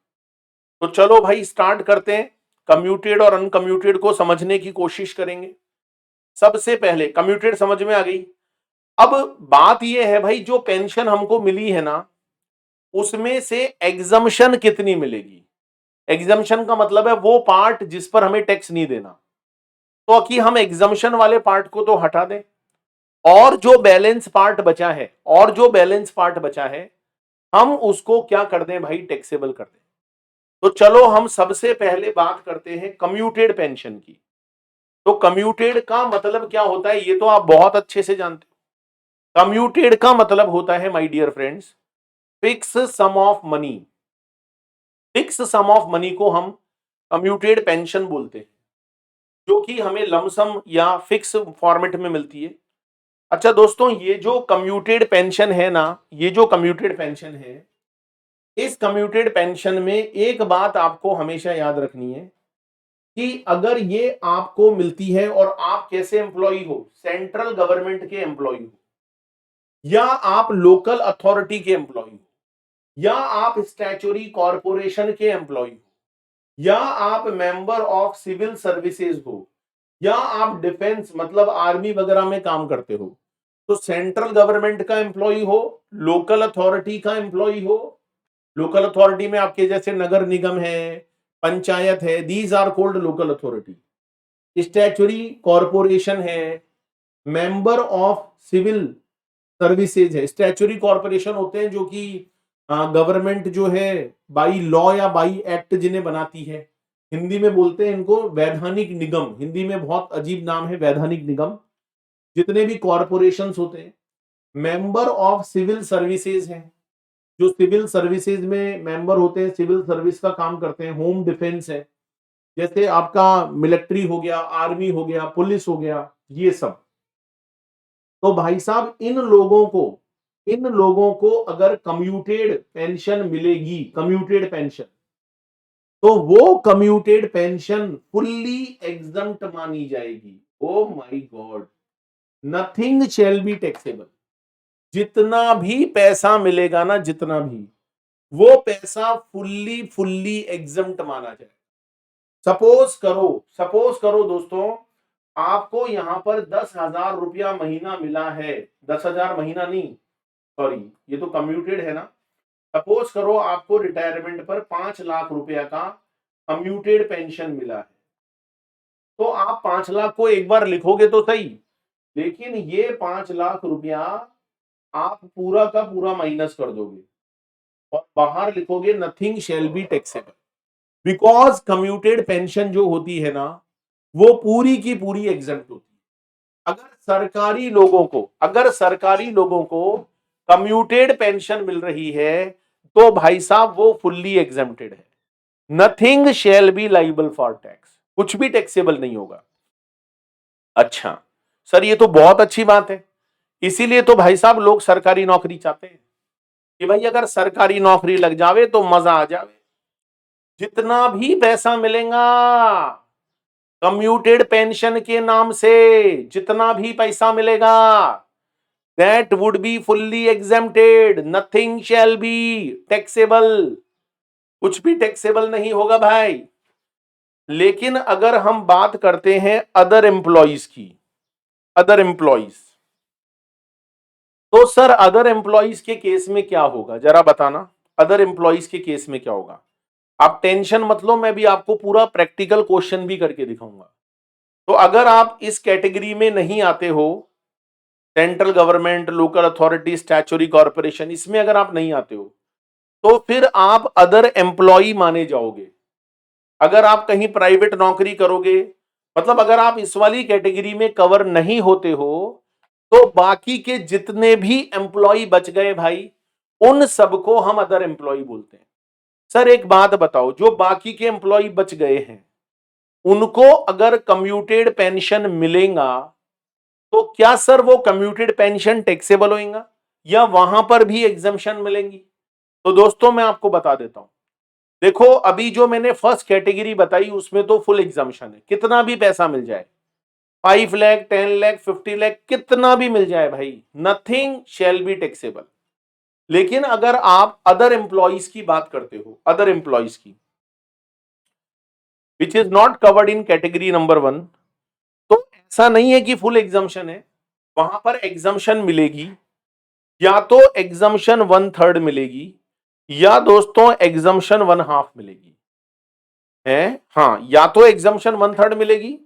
तो चलो भाई स्टार्ट करते हैं, कम्यूटेड और अनकम्यूटेड को समझने की कोशिश करेंगे। सबसे पहले कम्यूटेड समझ में आ गई। अब बात यह है भाई, जो पेंशन हमको मिली है ना, उसमें से एग्जम्पशन कितनी मिलेगी? एग्जम्पशन का मतलब है वो पार्ट जिस पर हमें टैक्स नहीं देना। तो कि हम एग्जम्पशन वाले पार्ट को तो हटा दें और जो बैलेंस पार्ट बचा है, और जो बैलेंस पार्ट बचा है हम उसको क्या कर दें भाई? टैक्सेबल कर दें। तो चलो हम सबसे पहले बात करते हैं कम्यूटेड पेंशन की। तो कम्यूटेड का मतलब क्या होता है ये तो आप बहुत अच्छे से जानते हो। कम्यूटेड का मतलब होता है my dear friends, fix sum of money. Fix sum of money को हम कम्यूटेड पेंशन बोलते हैं, जो कि हमें लमसम या फिक्स फॉर्मेट में मिलती है। अच्छा दोस्तों, ये जो कम्यूटेड पेंशन है ना, ये जो कम्यूटेड पेंशन है, इस कम्यूटेड पेंशन में एक बात आपको हमेशा याद रखनी है कि अगर ये आपको मिलती है और आप कैसे एम्प्लॉय हो, सेंट्रल गवर्नमेंट के एम्प्लॉय हो, या आप लोकल अथॉरिटी के एम्प्लॉय हो, या आप स्टैच्यूटरी कॉरपोरेशन के एम्प्लॉय हो, या आप मेंबर ऑफ सिविल सर्विसेज हो, या आप डिफेंस मतलब आर्मी वगैरह में काम करते हो, तो सेंट्रल गवर्नमेंट का एम्प्लॉय हो, लोकल अथॉरिटी का एम्प्लॉय हो। लोकल अथॉरिटी में आपके जैसे नगर निगम है, पंचायत है, these are called local authority. Statutory corporation है, मेंबर ऑफ सिविल सर्विसेज है। स्टैच्यूटरी कॉरपोरेशन होते हैं जो कि गवर्नमेंट जो है बाई लॉ या बाई एक्ट जिन्हें बनाती है, हिंदी में बोलते हैं इनको वैधानिक निगम। हिंदी में बहुत अजीब नाम है, वैधानिक निगम। जितने भी कॉरपोरेशंस होते हैं, मेंबर ऑफ सिविल सर्विसेज हैं, जो सिविल सर्विसेज में मेंबर होते हैं, सिविल सर्विस का काम करते हैं। होम डिफेंस है, जैसे आपका मिलिट्री हो गया, आर्मी हो गया, पुलिस हो गया, ये सब। तो भाई साहब इन लोगों को अगर कम्यूटेड पेंशन मिलेगी, कम्यूटेड पेंशन, तो वो कम्यूटेड पेंशन फुल्ली एग्जम्प्ट मानी जाएगी। Oh my God, nothing shall be taxable. जितना भी पैसा मिलेगा ना, जितना भी, वो पैसा फुल्ली फुल्ली एग्जम्प्ट माना जाए। सपोज करो दोस्तों, आपको यहां पर 10,000 रुपया महीना मिला है। 10,000 महीना नहीं, सॉरी, ये तो कम्यूटेड है ना। सपोज करो आपको रिटायरमेंट पर 5 लाख रुपया का कम्यूटेड पेंशन मिला है, तो आप 5 लाख को एक बार लिखोगे तो सही, लेकिन ये 5 लाख रुपया आप पूरा का पूरा माइनस कर दोगे और बाहर लिखोगे nothing shall be taxable, because commuted pension जो होती है ना वो पूरी की पूरी एग्जम्प्ट होती है। अगर सरकारी लोगों को कम्यूटेड पेंशन मिल रही है तो भाई साहब वो फुल्ली एग्जम्प्टेड है, nothing shall be liable for tax, कुछ भी टैक्सेबल नहीं होगा। अच्छा सर, ये तो बहुत अच्छी बात है, इसीलिए तो भाई साहब लोग सरकारी नौकरी चाहते हैं कि भाई अगर सरकारी नौकरी लग जावे तो मजा आ जावे, जितना भी पैसा मिलेगा कम्यूटेड पेंशन के नाम से, जितना भी पैसा मिलेगा that would be fully exempted, nothing shall be taxable, कुछ भी टैक्सेबल नहीं होगा भाई। लेकिन अगर हम बात करते हैं अदर एम्प्लॉइज की, अदर एम्प्लॉइज, तो सर अदर एम्प्लॉइज के केस में क्या होगा जरा बताना, अदर एम्प्लॉइज के केस में क्या होगा। आप टेंशन मत लो, मैं भी आपको पूरा प्रैक्टिकल क्वेश्चन भी करके दिखाऊंगा। तो अगर आप इस कैटेगरी में नहीं आते हो, central government, local authority, statutory corporation, इसमें अगर आप नहीं आते हो तो फिर आप अदर एम्प्लॉई माने जाओगे। अगर आप कहीं प्राइवेट नौकरी करोगे, मतलब अगर आप इस वाली कैटेगरी में कवर नहीं होते हो तो बाकी के जितने भी एम्प्लॉय बच गए भाई, उन सबको हम अदर एम्प्लॉय बोलते हैं। सर एक बात बताओ, जो बाकी के एम्प्लॉय बच गए हैं उनको अगर कम्यूटेड पेंशन मिलेगा तो क्या सर वो कम्यूटेड पेंशन टैक्सेबल होएगा या वहां पर भी एग्जम्पशन मिलेंगी? तो दोस्तों मैं आपको बता देता हूं, देखो अभी जो मैंने फर्स्ट कैटेगरी बताई उसमें तो फुल एग्जम्पशन है, कितना भी पैसा मिल जाए, 5 लाख, 10 लाख, 50 लाख, कितना भी मिल जाए भाई, नथिंग शेल बी टैक्सेबल। लेकिन अगर आप अदर एम्प्लॉइज की बात करते हो, अदर एम्प्लॉइज की which is not covered in category number 1, तो ऐसा नहीं है कि फुल एग्जम्पशन है, वहां पर एग्जम्पशन मिलेगी, या तो एग्जम्पशन 1/3 मिलेगी या दोस्तों एग्जम्पशन 1/2 मिलेगी है। हाँ, या तो एग्जम्पशन 1/3 मिलेगी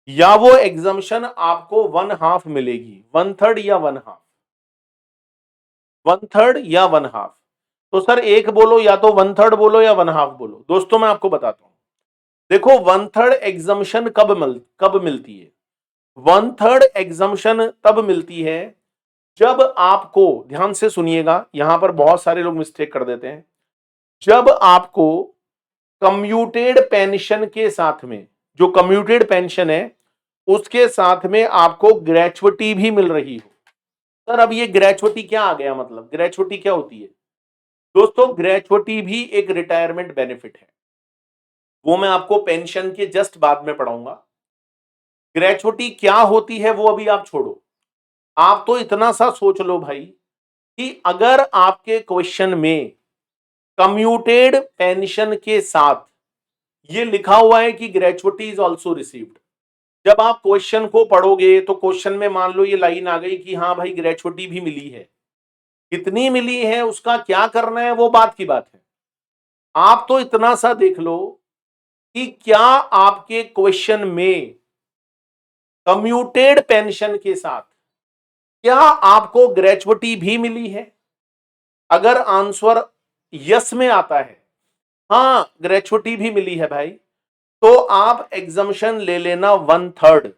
या वो एग्जम्पशन आपको 1/2 मिलेगी, 1/3 या 1/2, 1/3 या 1/2। तो सर एक बोलो, या तो 1/3 बोलो या 1/2 बोलो। दोस्तों मैं आपको बताता हूं, देखो 1/3 एग्जम्पशन कब मिलती है, 1/3 एग्जम्पशन तब मिलती है जब आपको, ध्यान से सुनिएगा, यहां पर बहुत सारे लोग मिस्टेक कर देते हैं, जब आपको कम्यूटेड पेंशन के साथ में, जो कम्यूटेड पेंशन है उसके साथ में आपको ग्रेचुटी भी मिल रही हो। सर अब ये ग्रेचुटी क्या आ गया, मतलब ग्रेचुटी क्या होती है? दोस्तों ग्रेचुटी भी एक रिटायरमेंट बेनिफिट है, वो मैं आपको पेंशन के जस्ट बाद में पढ़ाऊंगा। ग्रेचुटी क्या होती है वो अभी आप छोड़ो, आप तो इतना सा सोच लो भाई कि अगर आपके क्वेश्चन में कम्यूटेड पेंशन के साथ ये लिखा हुआ है कि ग्रेचुटी इज ऑल्सो रिसीव्ड, जब आप क्वेश्चन को पढ़ोगे तो क्वेश्चन में मान लो ये लाइन आ गई कि हाँ भाई ग्रेचुटी भी मिली है, कितनी मिली है उसका क्या करना है वो बात की बात है। आप तो इतना सा देख लो कि क्या आपके क्वेश्चन में कम्यूटेड पेंशन के साथ क्या आपको ग्रेचुटी भी मिली है? अगर आंसर यस में आता है, हाँ ग्रेचुटी भी मिली है भाई, तो आप एग्जम्पशन ले लेना 1/3।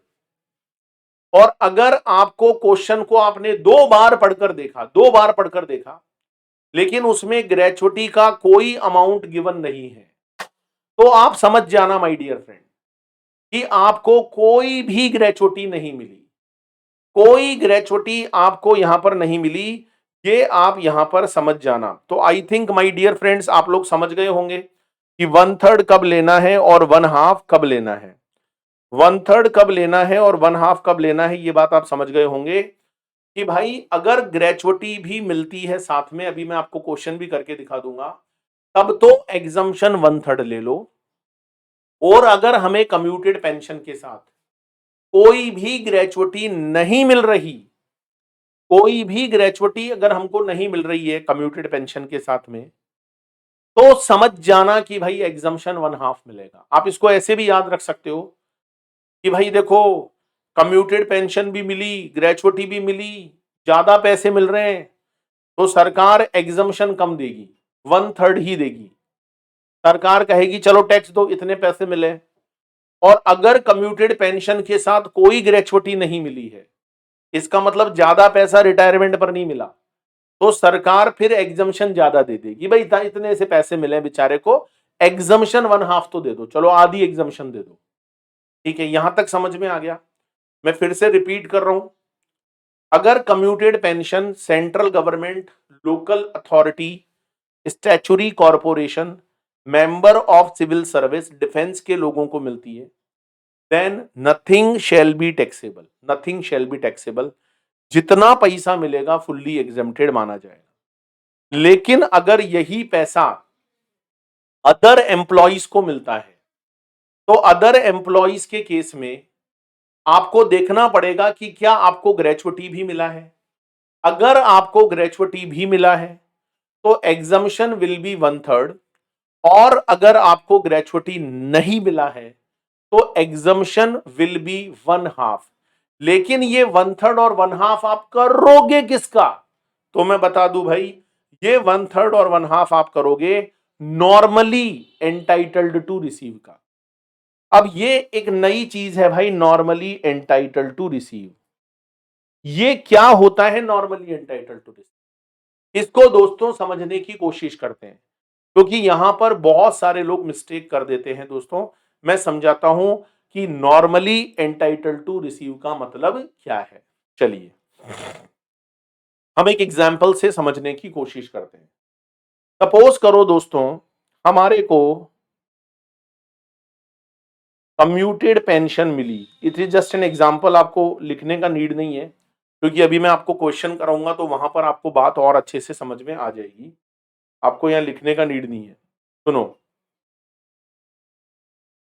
और अगर आपको क्वेश्चन को आपने 2 बार पढ़कर देखा, 2 बार पढ़कर देखा, लेकिन उसमें ग्रेचुटी का कोई अमाउंट गिवन नहीं है, तो आप समझ जाना माय डियर फ्रेंड कि आपको कोई भी ग्रेचुटी नहीं मिली, कोई ग्रेचुटी आपको यहां पर नहीं मिली, ये आप यहां पर समझ जाना। तो I think my dear friends आप लोग समझ गए होंगे कि 1/3 कब लेना है और 1/2 कब लेना है, 1/3 कब लेना है और 1/2 कब लेना है, ये बात आप समझ गए होंगे कि भाई अगर ग्रेचुटी भी मिलती है साथ में, अभी मैं आपको क्वेश्चन भी करके दिखा दूंगा, तब तो एग्जम्पशन 1/3 ले लो। और अगर हमें कम्यूटेड पेंशन के साथ कोई भी ग्रेचुटी नहीं मिल रही, कोई भी ग्रेचुइटी अगर हमको नहीं मिल रही है कम्यूटेड पेंशन के साथ में, तो समझ जाना कि भाई एग्जम्पशन 1/2 मिलेगा। आप इसको ऐसे भी याद रख सकते हो कि भाई देखो, कम्यूटेड पेंशन भी मिली, ग्रेचुइटी भी मिली, ज्यादा पैसे मिल रहे हैं, तो सरकार एग्जम्पशन कम देगी, 1/3 ही देगी। सरकार कहेगी चलो टैक्स दो, इतने पैसे मिले। और अगर कम्यूटेड पेंशन के साथ कोई ग्रेचुइटी नहीं मिली है, इसका मतलब ज्यादा पैसा रिटायरमेंट पर नहीं मिला, तो सरकार फिर एग्जम्पशन ज्यादा दे देगी। भाई इतने से पैसे मिले बेचारे को, एग्जम्पशन 1/2 तो दे दो, चलो आधी एग्जम्पशन दे दो। ठीक है, यहां तक समझ में आ गया। मैं फिर से रिपीट कर रहा हूं, अगर commuted pension central government, local authority, statutory corporation, member of civil service, defence के लोगों को मिलती है, then nothing shall be taxable. Nothing shall be taxable, जितना पैसा मिलेगा फुल्ली एग्जेम्प्टेड माना जाएगा। लेकिन अगर यही पैसा अदर एम्प्लॉइज को मिलता है, तो अदर एम्प्लॉइज के केस में आपको देखना पड़ेगा कि क्या आपको ग्रेचुइटी भी मिला है। अगर आपको ग्रेचुइटी भी मिला है तो एग्जम्पशन विल बी 1/3, और अगर आपको ग्रेचुइटी नहीं मिला है तो एग्जम्पशन विल बी 1/2। लेकिन ये 1/3 और 1/2 आप करोगे किसका? तो मैं बता दूं भाई, ये 1/3 और 1/2 आप करोगे नॉर्मली एंटाइटल्ड टू रिसीव का। अब ये एक नई चीज है भाई, नॉर्मली एंटाइटल्ड टू रिसीव। ये क्या होता है नॉर्मली एंटाइटल्ड टू रिसीव? इसको दोस्तों समझने की कोशिश करते हैं, क्योंकि यहां पर बहुत सारे लोग मिस्टेक कर देते हैं। दोस्तों मैं समझाता हूं कि नॉर्मली एंटाइटल्ड टू रिसीव का मतलब क्या है। चलिए हम एक एग्जाम्पल से समझने की कोशिश करते हैं। सपोज करो दोस्तों, हमारे को कम्यूटेड पेंशन मिली। It is just an example, आपको लिखने का नीड नहीं है, क्योंकि अभी मैं आपको क्वेश्चन कराऊंगा तो वहां पर आपको बात और अच्छे से समझ में आ जाएगी। आपको यहां लिखने का नीड नहीं है। सुनो,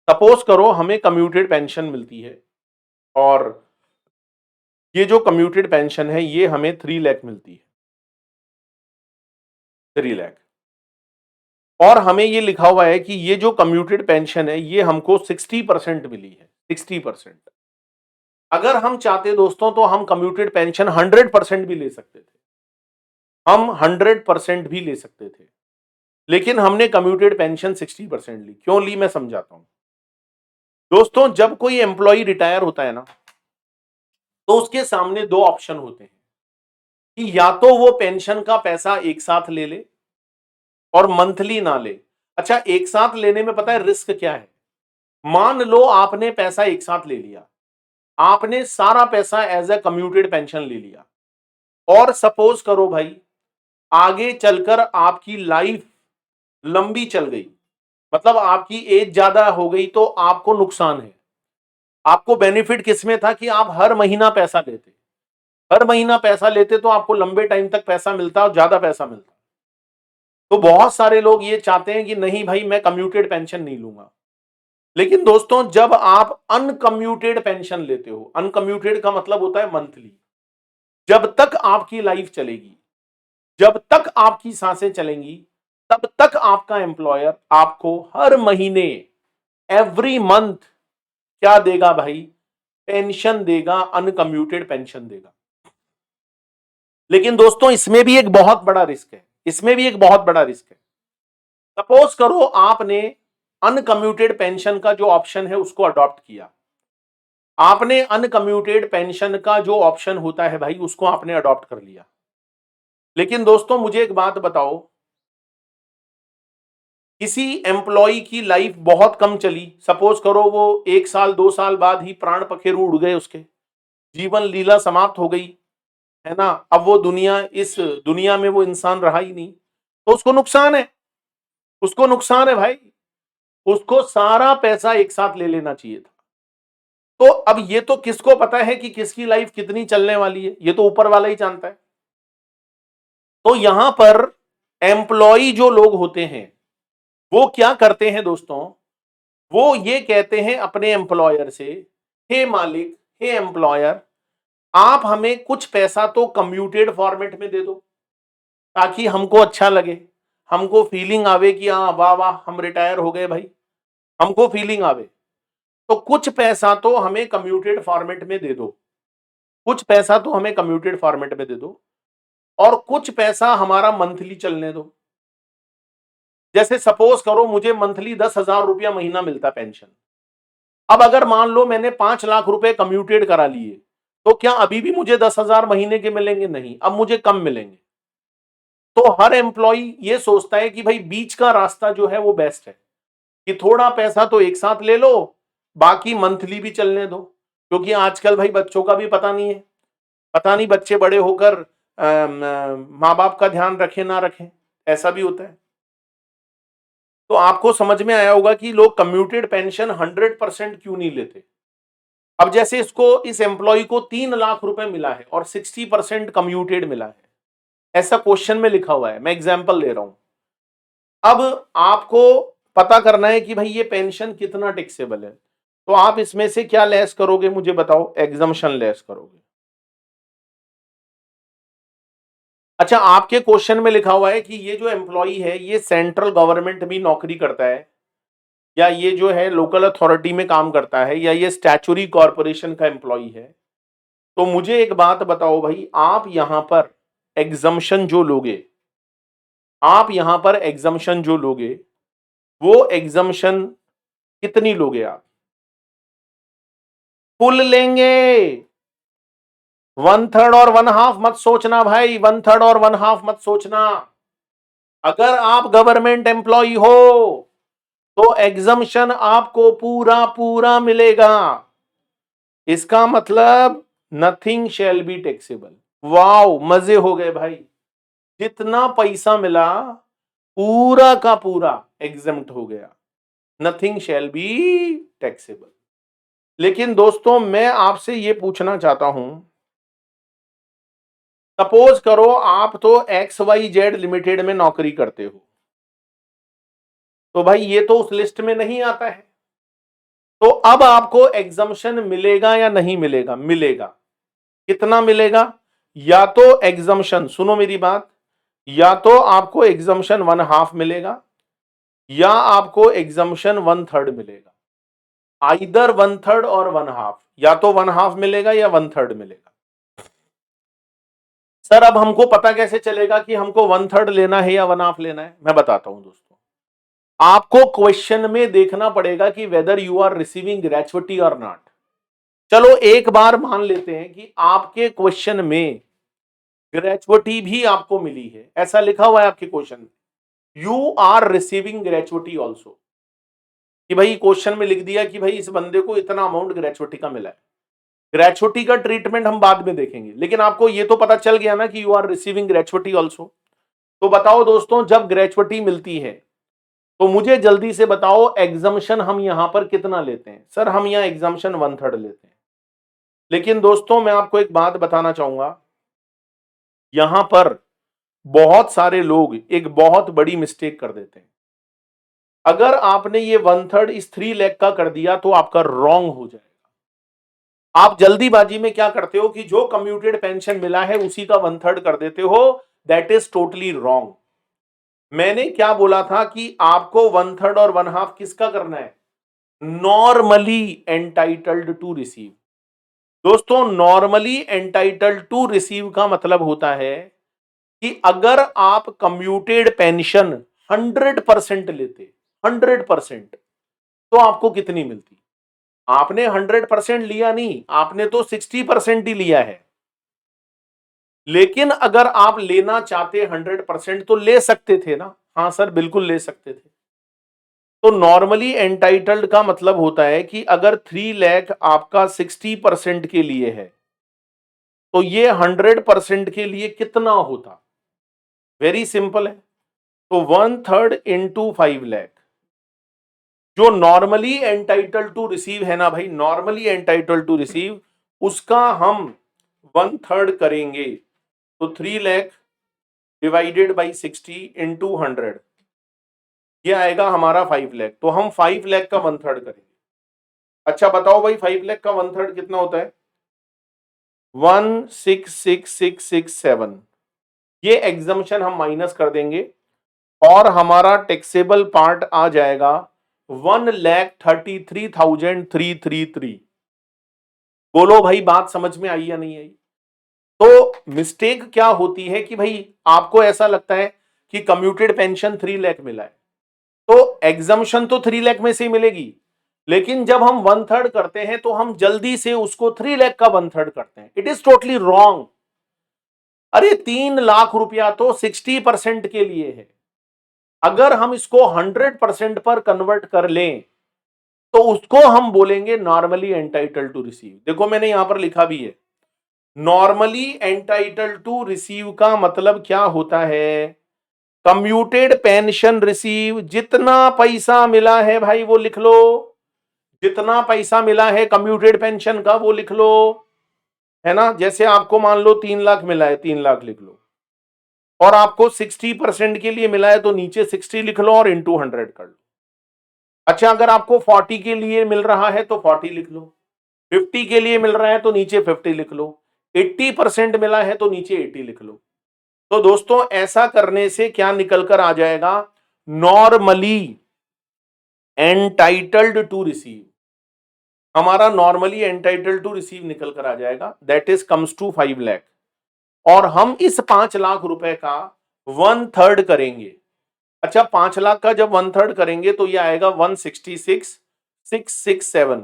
सपोज करो हमें कम्यूटेड पेंशन मिलती है, और ये जो कम्यूटेड पेंशन है ये हमें 3 लाख मिलती है, 3 लाख। और हमें ये लिखा हुआ है कि ये जो कम्यूटेड पेंशन है ये हमको 60% मिली है, 60%। अगर हम चाहते दोस्तों तो हम कम्यूटेड पेंशन 100% भी ले सकते थे, हम 100% भी ले सकते थे, लेकिन हमने कम्यूटेड पेंशन 60% ली। क्यों ली मैं समझाता हूं। दोस्तों जब कोई एम्प्लॉय रिटायर होता है ना, तो उसके सामने 2 ऑप्शन होते हैं कि या तो वो पेंशन का पैसा एक साथ ले ले और मंथली ना ले। अच्छा, एक साथ लेने में पता है रिस्क क्या है? मान लो आपने पैसा एक साथ ले लिया, आपने सारा पैसा एज ए कम्यूटेड पेंशन ले लिया, और सपोज करो भाई आगे चलकर आपकी लाइफ लंबी चल गई, मतलब आपकी एज ज्यादा हो गई, तो आपको नुकसान है। आपको बेनिफिट किसमें था कि आप हर महीना पैसा लेते, हर महीना पैसा लेते तो आपको लंबे टाइम तक पैसा मिलता और ज्यादा पैसा मिलता। तो बहुत सारे लोग ये चाहते हैं कि नहीं भाई मैं कम्यूटेड पेंशन नहीं लूंगा। लेकिन दोस्तों जब आप अनकम्यूटेड पेंशन लेते हो, अनकम्यूटेड का मतलब होता है मंथली, जब तक आपकी लाइफ चलेगी, जब तक आपकी सांसें चलेंगी, तब तक आपका एम्प्लॉयर आपको हर महीने, एवरी मंथ क्या देगा भाई? पेंशन देगा, अनकम्यूटेड पेंशन देगा। लेकिन दोस्तों इसमें भी एक बहुत बड़ा रिस्क है, इसमें भी एक बहुत बड़ा रिस्क है। सपोज करो आपने अनकम्यूटेड पेंशन का जो ऑप्शन है उसको अडॉप्ट किया, आपने अनकम्यूटेड पेंशन का जो ऑप्शन होता है भाई उसको आपने अडॉप्ट कर लिया। लेकिन दोस्तों मुझे एक बात बताओ, किसी एम्प्लॉय की लाइफ बहुत कम चली, सपोज करो वो 1 साल 2 साल बाद ही प्राण पखेरु उड़ गए, उसके जीवन लीला समाप्त हो गई, है ना, अब वो दुनिया, इस दुनिया में वो इंसान रहा ही नहीं, तो उसको नुकसान है, उसको नुकसान है भाई। उसको सारा पैसा एक साथ ले लेना चाहिए था। तो अब ये तो किसको पता है कि किसकी लाइफ कितनी चलने वाली है? ये तो ऊपर वाला ही जानता है। तो यहां पर एम्प्लॉय जो लोग होते हैं वो क्या करते हैं दोस्तों, वो ये कहते हैं अपने एम्प्लॉयर से, हे मालिक, हे एम्प्लॉयर, आप हमें कुछ पैसा तो कम्यूटेड फॉर्मेट में दे दो ताकि हमको अच्छा लगे, हमको फीलिंग आवे कि हाँ वाह वाह हम रिटायर हो गए भाई, हमको फीलिंग आवे। तो कुछ पैसा तो हमें कम्यूटेड फॉर्मेट में दे दो, कुछ पैसा तो हमें कम्यूटेड फॉर्मेट में दे दो, और कुछ पैसा हमारा मंथली चलने दो। जैसे सपोज करो मुझे मंथली 10,000 रुपया महीना मिलता पेंशन। अब अगर मान लो मैंने 5 लाख रुपए कम्यूटेड करा लिए, तो क्या अभी भी मुझे 10,000 महीने के मिलेंगे? नहीं, अब मुझे कम मिलेंगे। तो हर एम्प्लॉय ये सोचता है कि भाई बीच का रास्ता जो है वो बेस्ट है, कि थोड़ा पैसा तो एक साथ ले लो, बाकी मंथली भी चलने दो। क्योंकि आजकल भाई बच्चों का भी पता नहीं है, पता नहीं बच्चे बड़े होकर माँ बाप का ध्यान रखें ना रखें, ऐसा भी होता है। तो आपको समझ में आया होगा कि लोग कम्यूटेड पेंशन 100% क्यों नहीं लेते। अब जैसे इस एम्प्लॉय को 3 लाख रुपए मिला है और 60% कम्यूटेड मिला है, ऐसा क्वेश्चन में लिखा हुआ है, मैं एग्जाम्पल ले रहा हूं। अब आपको पता करना है कि भाई ये पेंशन कितना टैक्सेबल है, तो आप इसमें से क्या लेस करोगे मुझे बताओ? एग्जम्पशन लेस करोगे। अच्छा, आपके क्वेश्चन में लिखा हुआ है कि ये जो एम्प्लॉय है ये सेंट्रल गवर्नमेंट में नौकरी करता है, या ये जो है लोकल अथॉरिटी में काम करता है, या ये स्टैचुरी कॉर्पोरेशन का एम्प्लॉय है। तो मुझे एक बात बताओ भाई, आप यहां पर एग्जम्पशन जो लोगे, आप यहां पर एग्जम्पशन जो लोगे, वो एग्जम्पशन कितनी लोगे आप? फुल लेंगे, 1/3 और 1/2 मत सोचना भाई, 1/3 और 1/2 मत सोचना। अगर आप गवर्नमेंट एम्प्लॉय हो तो एग्जम्पशन आपको पूरा पूरा मिलेगा। इसका मतलब nothing shall be taxable. Wow, मजे हो गए भाई, जितना पैसा मिला पूरा का पूरा एग्जम्प्ट हो गया, नथिंग शैल बी टैक्सेबल। लेकिन दोस्तों मैं आपसे यह पूछना चाहता हूं, सपोज करो आप तो XYZ लिमिटेड में नौकरी करते हो, तो भाई ये तो उस लिस्ट में नहीं आता है, तो अब आपको एग्जम्पशन मिलेगा या नहीं मिलेगा? मिलेगा। कितना मिलेगा? या तो एग्जम्पशन, सुनो मेरी बात, या तो आपको एग्जम्पशन 1/2 मिलेगा, या आपको एग्जम्पशन 1/3 मिलेगा। आइदर 1/3 और 1/2, या तो 1/2 मिलेगा या 1/3 मिलेगा। सर अब हमको पता कैसे चलेगा कि हमको 1/3 लेना है या 1/2 लेना है? मैं बताता हूं दोस्तों, आपको क्वेश्चन में देखना पड़ेगा कि whether you are receiving gratuity और नॉट। चलो एक बार मान लेते हैं कि आपके क्वेश्चन में ग्रेचुटी भी आपको मिली है, ऐसा लिखा हुआ है आपके क्वेश्चन में, you are receiving gratuity also, कि भाई क्वेश्चन में लिख दिया कि भाई इस बंदे को इतना अमाउंट ग्रेचुटी का मिला है। ग्रेचुटी का ट्रीटमेंट हम बाद में देखेंगे, लेकिन आपको ये तो पता चल गया ना कि you are receiving gratuity also. तो बताओ दोस्तों, जब ग्रेचुटी मिलती है तो मुझे जल्दी से बताओ एग्जम्पशन हम यहां पर कितना लेते हैं? सर हम यहां एग्जम्पशन 1/3 लेते हैं। लेकिन दोस्तों मैं आपको एक बात बताना चाहूंगा, यहां पर बहुत सारे लोग एक बहुत बड़ी मिस्टेक कर देते हैं। अगर आपने ये 1/3 इस 3 लाख का कर दिया तो आपका रॉन्ग हो जाएगा। आप जल्दीबाजी में क्या करते हो कि जो कम्यूटेड पेंशन मिला है उसी का 1/3 कर देते हो, दैट इज टोटली रॉन्ग। मैंने क्या बोला था कि आपको 1/3 और 1/2 किसका करना है? Normally entitled to receive. दोस्तों नॉर्मली एंटाइटल्ड टू रिसीव का मतलब होता है कि अगर आप कम्यूटेड पेंशन 100% लेते, 100%, तो आपको कितनी मिलती? आपने 100% लिया नहीं, आपने तो 60% ही लिया है। लेकिन अगर आप लेना चाहते 100% तो ले सकते थे ना? हाँ सर बिल्कुल ले सकते थे। तो नॉर्मली एंटाइटल्ड का मतलब होता है कि अगर 3 लाख आपका 60% के लिए है तो ये 100% के लिए कितना होता? वेरी सिंपल है। तो 1/3 इंटू 5 लाख, जो नॉर्मली एंटाइटल टू रिसीव है ना भाई, नॉर्मली एंटाइटल टू रिसीव, उसका हम 1/3 करेंगे, तो 3 लाख डिवाइडेड बाई 60 इंटू 100, ये आएगा हमारा 5 लाख। तो हम 5 लाख का 1/3 करेंगे। अच्छा बताओ भाई 5 लाख का 1/3 कितना होता है? 166667, ये एग्जम्पशन हम माइनस कर देंगे और हमारा टैक्सेबल पार्ट आ जाएगा 1,33,333। बोलो भाई, बात समझ में आई या नहीं आई? तो मिस्टेक क्या होती है कि भाई आपको ऐसा लगता है कि कम्यूटेड पेंशन 3 लाख मिला है, तो एग्जम्पशन तो 3 लाख में से मिलेगी, लेकिन जब हम 1/3 करते हैं तो हम जल्दी से उसको 3 लाख का 1/3 करते हैं। It is totally wrong. अरे 3 लाख रुपया तो 60% के लिए है। अगर हम इसको 100% पर कन्वर्ट कर लें तो उसको हम बोलेंगे नॉर्मली एंटाइटल टू रिसीव। देखो मैंने यहां पर लिखा भी है, नॉर्मली एंटाइटल टू रिसीव का मतलब क्या होता है? कम्यूटेड पेंशन रिसीव, जितना पैसा मिला है भाई वो लिख लो, जितना पैसा मिला है कम्यूटेड पेंशन का वो लिख लो, है ना। जैसे आपको मान लो 3 लाख मिला है, 3 लाख लिख लो, और आपको 60% के लिए मिला है तो नीचे 60 लिख लो और इंटू 100 कर लो। अच्छा, अगर आपको 40 के लिए मिल रहा है तो 40 लिख लो, 50 के लिए मिल रहा है तो नीचे 50 लिख लो, 80% मिला है तो नीचे 80 लिख लो। तो दोस्तों ऐसा करने से क्या निकल कर आ जाएगा? नॉर्मली एंटाइटल्ड टू रिसीव, हमारा नॉर्मली एंटाइटल्ड टू रिसीव निकल कर आ जाएगा, that is comes to 5 lakh. और हम इस 5 लाख रुपए का 1/3 करेंगे। अच्छा, 5 लाख का जब 1/3 करेंगे तो ये आएगा 166,667।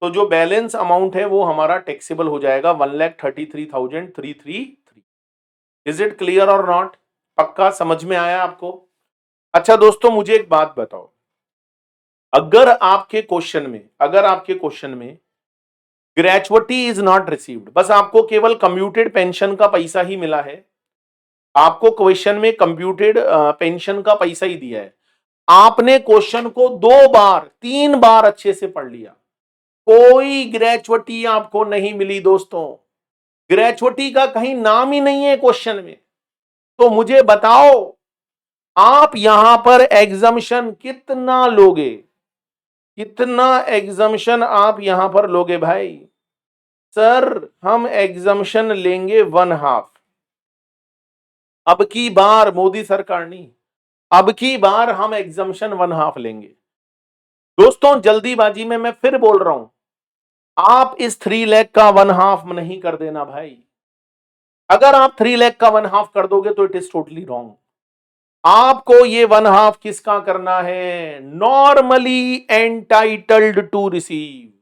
तो जो बैलेंस अमाउंट है वो हमारा टैक्सेबल हो जाएगा 1,33,333। इज इट क्लियर और नॉट? पक्का समझ में आया आपको? अच्छा दोस्तों, मुझे एक बात बताओ, अगर आपके क्वेश्चन में ग्रेचुटी इज नॉट रिसीव्ड, बस आपको केवल कम्यूटेड पेंशन का पैसा ही मिला है, आपको क्वेश्चन में कंप्यूटेड पेंशन का पैसा ही दिया है, आपने क्वेश्चन को 2 बार 3 बार अच्छे से पढ़ लिया, कोई ग्रेचुटी आपको नहीं मिली दोस्तों, ग्रेचुटी का कहीं नाम ही नहीं है क्वेश्चन में, तो मुझे बताओ आप यहां पर एग्जम्पशन कितना लोगे? कितना एग्जम्पशन आप यहां पर लोगे भाई? सर हम एग्जम्पशन लेंगे 1/2। अब की बार मोदी सरकार नहीं, अब की बार हम एग्जम्पशन 1/2 लेंगे। दोस्तों जल्दीबाजी में मैं फिर बोल रहा हूं, आप इस 3 लाख का 1/2 नहीं कर देना भाई। अगर आप 3 लाख का 1/2 कर दोगे तो इट इज टोटली रॉन्ग। आपको ये 1/2 किसका करना है? Normally entitled to receive.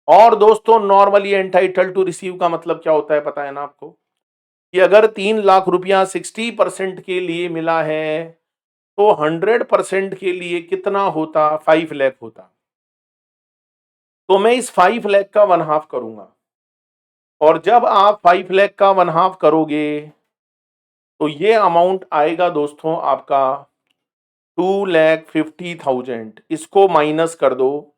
और दोस्तों नॉर्मली एंटाइटल्ड टू रिसीव का मतलब क्या होता है पता है ना आपको? कि अगर 3 लाख रुपया 60% के लिए मिला है तो 100% के लिए कितना होता? 5 लाख होता। तो मैं इस 5 लाख का 1/2 करूंगा, और जब आप 5 लाख का 1/2 करोगे तो ये अमाउंट आएगा दोस्तों आपका 2,50,000। इसको माइनस कर दो,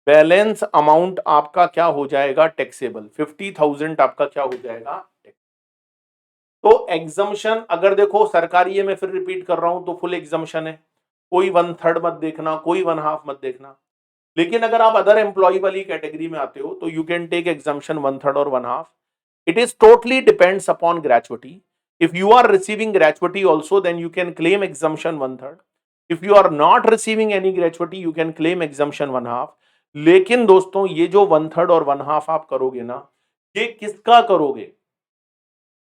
बैलेंस अमाउंट आपका क्या हो जाएगा? टैक्सेबल 50,000 आपका क्या हो जाएगा? तो एग्जम्पशन अगर देखो सरकारी है, मैं फिर रिपीट कर रहा हूं, तो फुल एग्जम्पशन है, कोई 1/3 मत देखना, कोई 1/2 मत देखना। लेकिन अगर आप अदर एम्प्लॉय वाली कैटेगरी में आते हो तो यू कैन टेक एग्जम्पशन 1/3 और 1/2। It is totally depends upon gratuity. If you are receiving gratuity also, then you can claim exemption 1/3. If you are not receiving any gratuity, you can claim exemption 1/2. लेकिन दोस्तों ये जो 1/3 और 1/2 आप करोगे ना, ये किसका करोगे?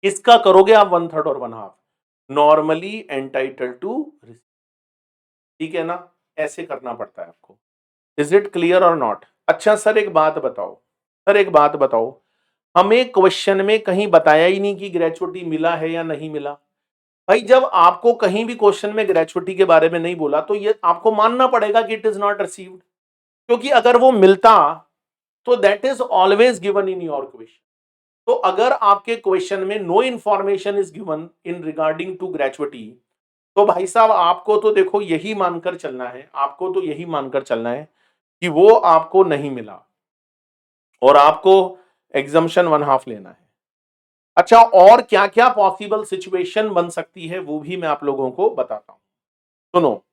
किसका करोगे आप 1/3 और 1/2? Normally entitle to receive. ठीक है ना? ऐसे करना पड़ता है आपको। इज इट क्लियर और नॉट? अच्छा सर एक बात बताओ, हमें क्वेश्चन में कहीं बताया ही नहीं कि ग्रेचुटी मिला है या नहीं मिला। भाई जब आपको कहीं भी क्वेश्चन में ग्रेचुटी के बारे में नहीं बोला तो ये आपको मानना पड़ेगा कि इट इज नॉट रिसीव्ड, क्योंकि अगर वो मिलता तो that is always given in your question. तो अगर आपके क्वेश्चन में no information is given in regarding to gratuity, तो भाई साहब आपको तो देखो यही मानकर चलना है, कि वो आपको नहीं मिला और आपको एग्जम्पशन 1/2 लेना है। अच्छा, और क्या क्या पॉसिबल सिचुएशन बन सकती है वो भी मैं आप लोगों को बताता हूं। सुनो,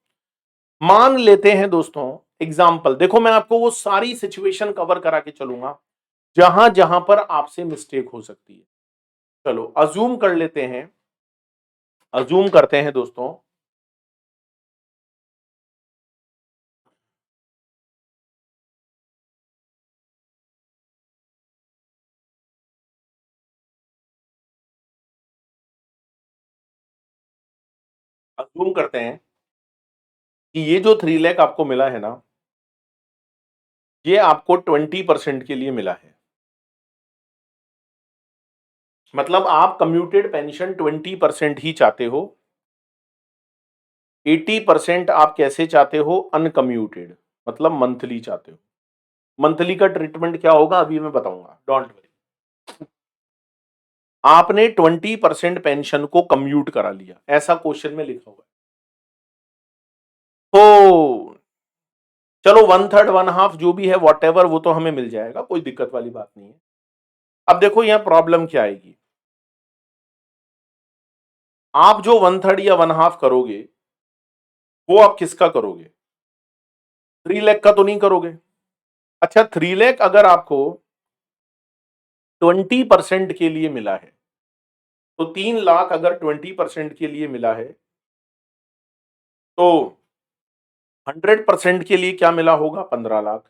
मान लेते हैं दोस्तों एग्जाम्पल, देखो मैं आपको वो सारी सिचुएशन कवर करा के चलूंगा, जहां जहां पर आपसे मिस्टेक हो सकती है। चलो अज्यूम कर लेते हैं, अज्यूम करते हैं दोस्तों, अज्यूम करते हैं कि ये जो 3 लाख आपको मिला है ना, ये आपको 20% के लिए मिला है। मतलब आप कम्यूटेड पेंशन 20% ही चाहते हो, 80% आप कैसे चाहते हो, अनकम्यूटेड, मतलब मंथली चाहते हो। मंथली का ट्रीटमेंट क्या होगा अभी मैं बताऊंगा, डोंट वरी। आपने 20% पेंशन को कम्यूट करा लिया, ऐसा क्वेश्चन में लिखा हुआ है। तो चलो 1/3 1/2 जो भी है वॉट एवर, वो तो हमें मिल जाएगा, कोई दिक्कत वाली बात नहीं है। अब देखो यहां प्रॉब्लम क्या आएगी, आप जो 1/3 या 1/2 करोगे वो आप किसका करोगे, 3 लाख का तो नहीं करोगे। अच्छा 3 लाख अगर आपको 20% के लिए मिला है, तो 3 लाख अगर 20% के लिए मिला है, तो 100% के लिए क्या मिला होगा, 15 लाख।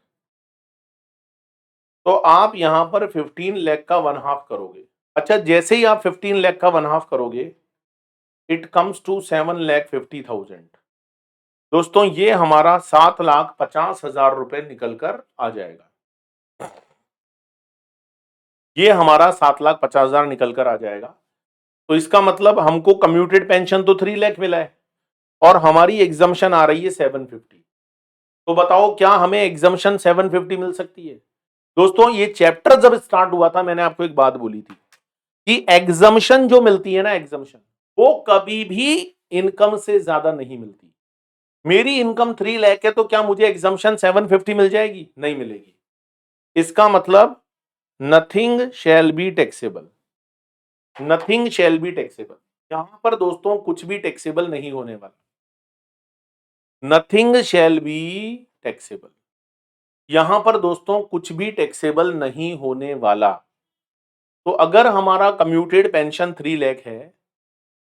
तो आप यहां पर 15 लाख का 1/2 करोगे। अच्छा जैसे ही आप 15 लाख का 1/2 करोगे, इट कम्स टू 7,50,000। दोस्तों ये हमारा 7,50,000 रुपए निकल कर आ जाएगा। ये हमारा 7,50,000 निकल कर आ जाएगा। तो इसका मतलब हमको कम्यूटेड पेंशन तो 3 लाख मिला है और हमारी एग्जम्पशन आ रही है 750। तो बताओ क्या हमें एग्जम्पशन 750 मिल सकती है। दोस्तों ये चैप्टर जब स्टार्ट हुआ था मैंने आपको एक बात बोली थी कि एग्जम्पशन जो मिलती है ना, एग्जम्पशन वो कभी भी इनकम से ज्यादा नहीं मिलती। मेरी इनकम 3 लाख है तो क्या मुझे एग्जम्पशन 750 मिल जाएगी, नहीं मिलेगी। इसका मतलब nothing shall be taxable, nothing shall be taxable. यहां पर दोस्तों कुछ भी टैक्सेबल नहीं होने वाला, नथिंग शैल बी टैक्सेबल। यहां पर दोस्तों कुछ भी टैक्सेबल नहीं होने वाला। तो अगर हमारा कम्यूटेड पेंशन 3 लाख है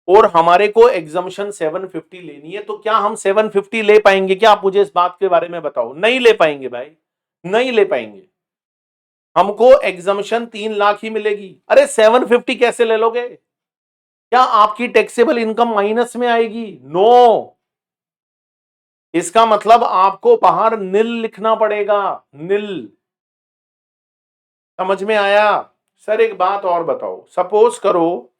और हमारे को एग्जम्पशन 750 लेनी है, तो क्या हम 750 ले पाएंगे क्या, आप मुझे इस बात के बारे में बताओ। नहीं ले पाएंगे भाई, नहीं ले पाएंगे। हमको एग्जम्पशन 3 लाख ही मिलेगी। अरे 750 कैसे ले लोगे, क्या आपकी टैक्सेबल इनकम माइनस में आएगी, नो। इसका मतलब आपको बाहर नील लिखना पड़ेगा, नील। समझ में आया। सर एक बात और बताओ, सपोज करो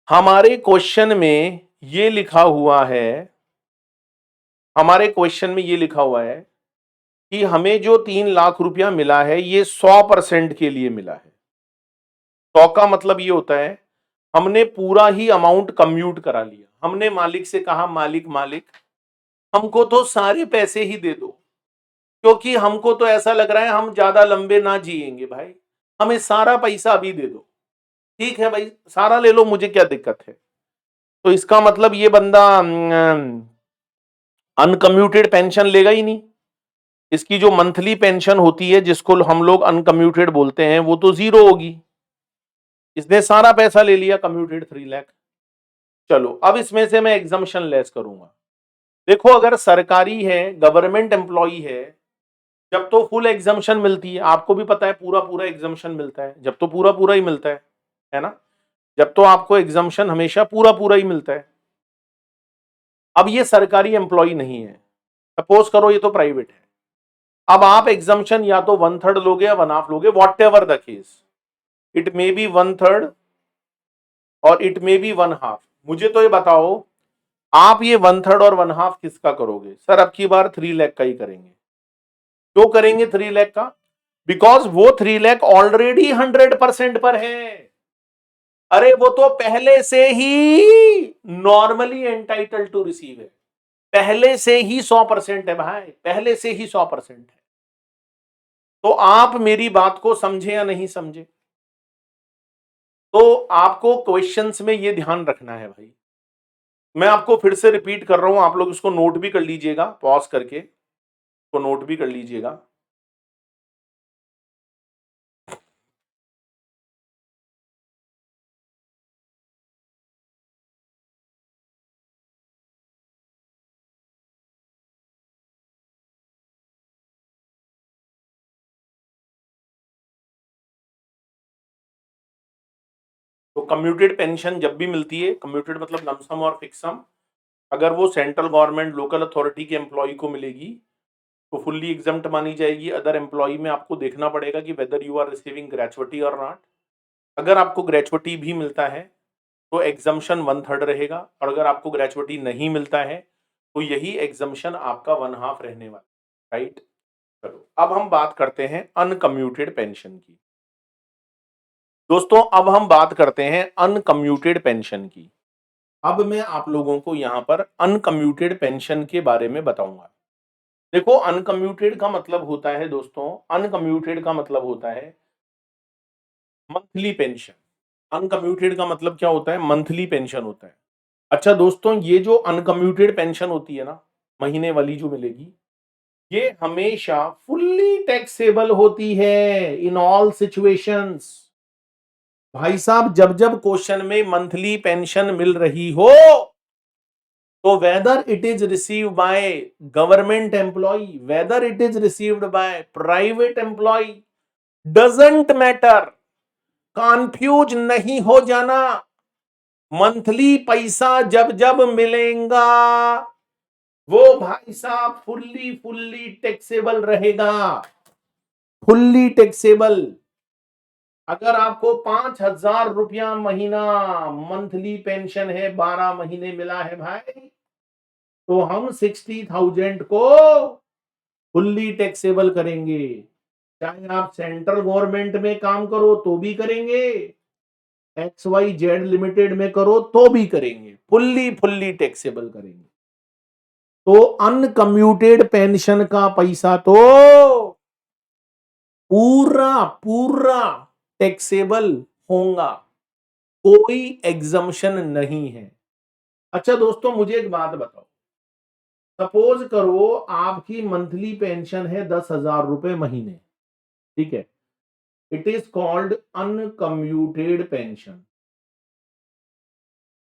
हमारे क्वेश्चन में ये लिखा हुआ है, हमारे क्वेश्चन में ये लिखा हुआ है कि हमें जो 3 लाख रुपया मिला है ये 100% के लिए मिला है। 100 का मतलब ये होता है हमने पूरा ही अमाउंट कम्यूट करा लिया। हमने मालिक से कहा मालिक मालिक हमको तो सारे पैसे ही दे दो, क्योंकि हमको तो ऐसा लग रहा है हम ज्यादा लंबे ना जिएंगे भाई, हमें सारा पैसा अभी दे दो। ठीक है भाई सारा ले लो, मुझे क्या दिक्कत है। तो इसका मतलब ये बंदा अनकम्यूटेड पेंशन लेगा ही नहीं। इसकी जो मंथली पेंशन होती है जिसको हम लोग अनकम्यूटेड बोलते हैं वो तो जीरो होगी। इसने सारा पैसा ले लिया, कम्यूटेड 3 लाख। चलो अब इसमें से मैं एग्जम्पशन लेस करूंगा। देखो अगर सरकारी है, गवर्नमेंट एम्प्लॉई है, जब तो फुल एग्जम्पशन मिलती है, आपको भी पता है पूरा पूरा एग्जम्पशन मिलता है, जब तो पूरा पूरा ही मिलता है ना। जब तो आपको एग्जम्पशन हमेशा पूरा पूरा ही मिलता है। अब ये सरकारी एम्प्लॉई नहीं है, सपोज करो ये तो प्राइवेट है। अब आप एग्जम्पशन या तो 1/3 लोगे या 1/2 लोगे, what ever the case. It may be 1/3 और इट मे बी 1/2। मुझे तो ये बताओ आप ये 1/3 और 1/2 किसका करोगे। सर अब की बार 3 लाख का ही करेंगे। क्यों करेंगे 3 लाख का, बिकॉज वो 3 लाख ऑलरेडी 100% पर है। अरे वो तो पहले से ही नॉर्मली एंटाइटल टू रिसीव है, पहले से ही 100% है भाई, पहले से ही 100% है। तो आप मेरी बात को समझे या नहीं समझे। तो आपको क्वेश्चंस में ये ध्यान रखना है भाई। मैं आपको फिर से रिपीट कर रहा हूं, आप लोग इसको नोट भी कर लीजिएगा, पॉज करके तो नोट भी कर लीजिएगा। कम्यूटेड पेंशन जब भी मिलती है, कम्यूटेड मतलब लमसम और फिक्स सम, अगर वो सेंट्रल गवर्नमेंट लोकल अथॉरिटी के एम्प्लॉय को मिलेगी तो फुल्ली एग्जम्प्ट मानी जाएगी। अदर एम्प्लॉय में आपको देखना पड़ेगा कि whether you are receiving gratuity और नॉट। अगर आपको ग्रेचुइटी भी मिलता है तो एग्जम्पशन 1/3 रहेगा, और अगर आपको ग्रेचुइटी नहीं मिलता है तो यही एग्जम्पशन आपका 1/2 रहने वाला, राइट। चलो अब हम बात करते हैं अनकम्यूटेड पेंशन की। दोस्तों अब हम बात करते हैं अनकम्यूटेड पेंशन की। अब मैं आप लोगों को यहां पर अनकम्यूटेड पेंशन के बारे में बताऊंगा। देखो अनकम्यूटेड का मतलब होता है दोस्तों, अनकम्यूटेड का मतलब होता है मंथली पेंशन। अनकम्यूटेड का मतलब क्या होता है? मंथली पेंशन होता है। अच्छा दोस्तों, ये जो अनकम्यूटेड पेंशन होती है ना, महीने वाली जो मिलेगी, ये हमेशा फुल्ली टैक्सेबल होती है इन ऑल सिचुएशंस। भाई साहब, जब जब क्वेश्चन में मंथली पेंशन मिल रही हो तो whether it is receive by government employee, whether it is received by private employee, doesn't matter, confuse नहीं हो जाना। मंथली पैसा जब जब मिलेगा वो भाई साहब फुल्ली फुल्ली टैक्सेबल रहेगा, फुल्ली टैक्सेबल। अगर आपको 5,000 रुपया महीना मंथली पेंशन है, 12 महीने मिला है भाई, तो हम 60,000 को फुल्ली टैक्सेबल करेंगे। चाहे आप सेंट्रल गवर्नमेंट में काम करो तो भी करेंगे, XYZ लिमिटेड में करो तो भी करेंगे, फुल्ली फुल्ली टैक्सेबल करेंगे। तो अनकम्यूटेड पेंशन का पैसा तो पूरा पूरा टैक्सेबल होगा, कोई एग्जम्पशन नहीं है। अच्छा दोस्तों, मुझे एक बात बताओ, सपोज करो आपकी मंथली पेंशन है 10,000 रुपए महीने, ठीक है, it is called uncommuted pension.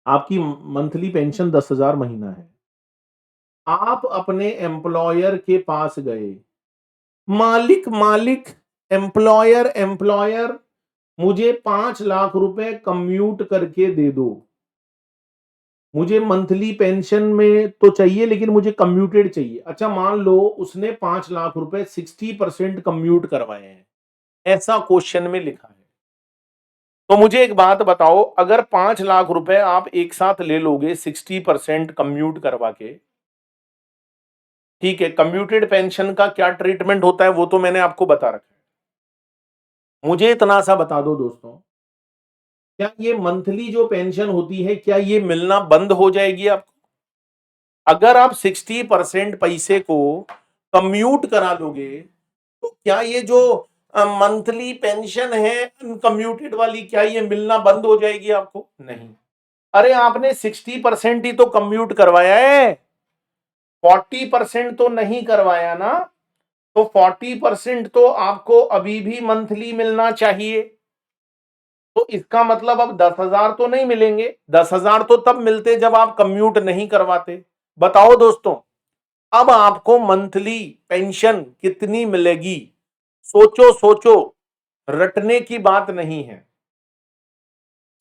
आपकी मंथली पेंशन 10,000 महीना है, आप अपने एम्प्लॉयर के पास गए, मालिक मालिक, एम्प्लॉयर एम्प्लॉयर, मुझे 5 लाख रुपए कम्यूट करके दे दो, मुझे मंथली पेंशन में तो चाहिए लेकिन मुझे कम्यूटेड चाहिए। अच्छा मान लो उसने 5 लाख रुपए 60% कम्यूट करवाए हैं, ऐसा क्वेश्चन में लिखा है। तो मुझे एक बात बताओ, अगर 5 लाख रुपए आप एक साथ ले लोगे 60% कम्यूट करवा के, ठीक है, कम्यूटेड पेंशन का क्या ट्रीटमेंट होता है वो तो मैंने आपको बता रखा है। मुझे इतना सा बता दो दोस्तों, क्या ये मंथली जो पेंशन होती है क्या ये मिलना बंद हो जाएगी आपको? अगर आप 60% पैसे को कम्यूट करा लोगे तो क्या ये जो मंथली पेंशन है अनकम्यूटेड वाली, क्या ये मिलना बंद हो जाएगी आपको? नहीं। अरे आपने 60% ही तो कम्यूट करवाया है, 40% तो नहीं करवाया ना, तो 40% तो आपको अभी भी मंथली मिलना चाहिए। तो इसका मतलब अब 10,000 तो नहीं मिलेंगे, 10,000 तो तब मिलते जब आप कम्यूट नहीं करवाते। बताओ दोस्तों, अब आपको मंथली पेंशन कितनी मिलेगी? सोचो सोचो, रटने की बात नहीं है।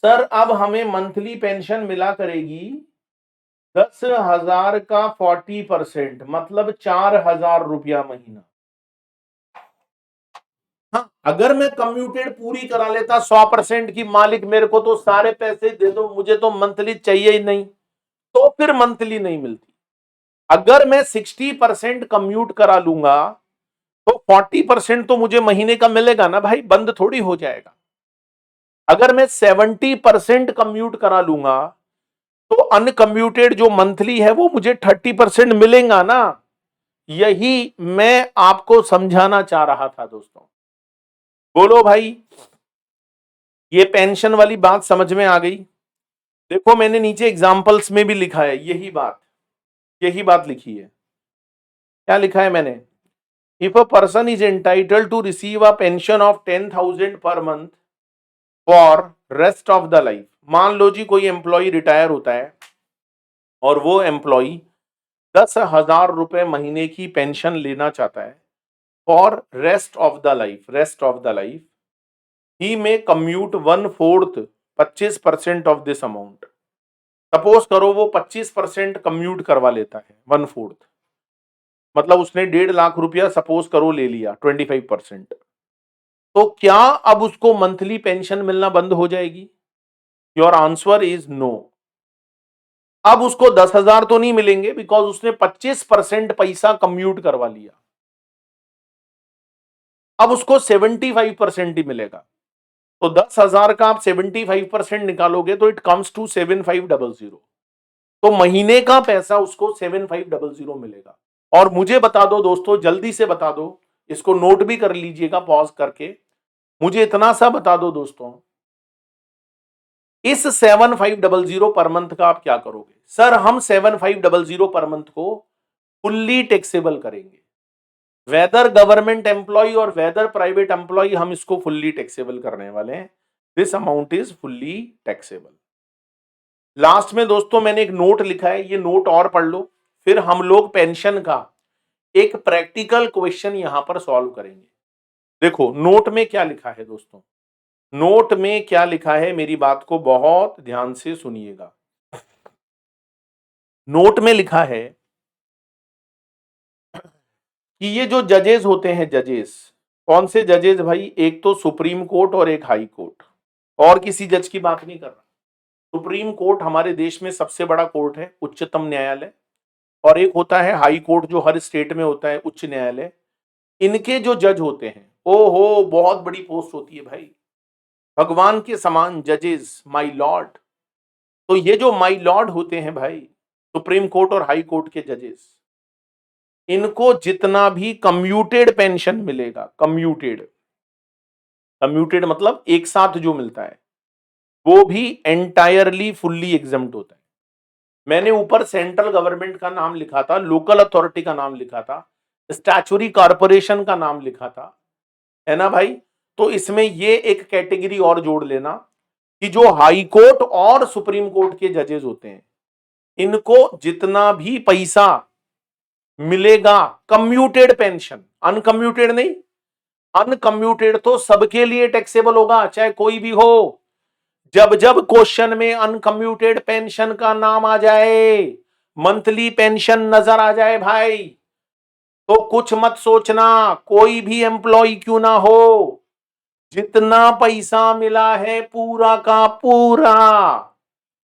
सर अब हमें मंथली पेंशन मिला करेगी 10,000 का 40% मतलब 4,000 रुपया महीना। हाँ, अगर मैं कम्यूटेड पूरी करा लेता 100% की, मालिक मेरे को तो सारे पैसे दे दो, मुझे तो मंथली चाहिए ही नहीं, तो फिर मंथली नहीं मिलती। अगर मैं 60% कम्यूट करा लूंगा तो 40% तो मुझे महीने का मिलेगा ना भाई, बंद थोड़ी हो जाएगा। अगर मैं 70% कम्यूट करा लूंगा तो अनकम्यूटेड जो मंथली है वो मुझे 30% मिलेगा ना। यही मैं आपको समझाना चाह रहा था दोस्तों। बोलो भाई, ये पेंशन वाली बात समझ में आ गई? देखो मैंने नीचे एग्जांपल्स में भी लिखा है यही बात लिखी है। क्या लिखा है मैंने? If a person is entitled to receive a pension of 10,000 per month for rest of the life. मान लो जी कोई एम्प्लॉय रिटायर होता है और वो एम्प्लॉय 10,000 रुपए महीने की पेंशन लेना चाहता है for rest of the life, rest of the life ही में commute 1/4 25% of this amount. Suppose करो वो 25% कम्यूट करवा लेता है, 1/4, मतलब उसने 1.5 लाख रुपया सपोज करो ले लिया 25%। तो क्या अब उसको मंथली पेंशन मिलना बंद हो जाएगी? Your answer is no. अब उसको 10,000 तो नहीं मिलेंगे, बिकॉज उसने 25% पैसा कम्यूट करवा लिया। अब उसको 75% ही मिलेगा। तो 10,000 का आप 75% निकालोगे तो इट कम्स टू 7500। तो महीने का पैसा उसको 7500 मिलेगा। और मुझे बता दो दोस्तों, जल्दी से बता दो, इसको नोट भी कर लीजिएगा पॉज करके, मुझे इतना सा बता दो दोस्तों, इस 7500 पर मंथ का आप क्या करोगे? सर हम 7500 पर मंथ को फुल्ली टैक्सेबल करेंगे, वेदर गवर्नमेंट एम्प्लॉय और वेदर प्राइवेट एम्प्लॉय, हम इसको फुल्ली टैक्सेबल करने वाले हैं। This amount is fully taxable. Last में दोस्तों मैंने एक नोट लिखा है, ये नोट और पढ़ लो, फिर हम लोग पेंशन का एक प्रैक्टिकल क्वेश्चन यहां पर सॉल्व करेंगे। देखो नोट में क्या लिखा है दोस्तों, नोट में क्या लिखा है, मेरी बात को बहुत ध्यान से सुनिएगा। नोट में लिखा है कि ये जो जजेस होते हैं, जजेस कौन से जजेस भाई? एक तो सुप्रीम कोर्ट और एक हाई कोर्ट, और किसी जज की बात नहीं कर रहा। सुप्रीम कोर्ट हमारे देश में सबसे बड़ा कोर्ट है, उच्चतम न्यायालय, और एक होता है हाई कोर्ट जो हर स्टेट में होता है, उच्च न्यायालय। इनके जो जज होते हैं, ओहो बहुत बड़ी पोस्ट होती है भाई, भगवान के समान जजेस, माय लॉर्ड। तो ये जो माय लॉर्ड होते हैं भाई, सुप्रीम कोर्ट और हाई कोर्ट के जजेस, इनको जितना भी कम्यूटेड पेंशन मिलेगा, कम्यूटेड, कम्यूटेड मतलब एक साथ जो मिलता है, वो भी एंटायरली फुल्ली एग्जम्प्ट होता है। मैंने ऊपर सेंट्रल गवर्नमेंट का नाम लिखा था, लोकल अथॉरिटी का नाम लिखा था, स्टैचुरी कॉर्पोरेशन का नाम लिखा था, है ना भाई? तो इसमें ये एक कैटेगरी और जोड़ लेना कि जो हाई कोर्ट और सुप्रीम कोर्ट के जजेस होते हैं, इनको जितना भी पैसा मिलेगा कम्यूटेड पेंशन, अनकम्यूटेड नहीं, अनकम्यूटेड तो सबके लिए टैक्सेबल होगा, चाहे कोई भी हो। जब जब क्वेश्चन में अनकम्यूटेड पेंशन का नाम आ जाए, मंथली पेंशन नजर आ जाए भाई, तो कुछ मत सोचना, कोई भी एम्प्लॉय क्यों ना हो, जितना पैसा मिला है पूरा का पूरा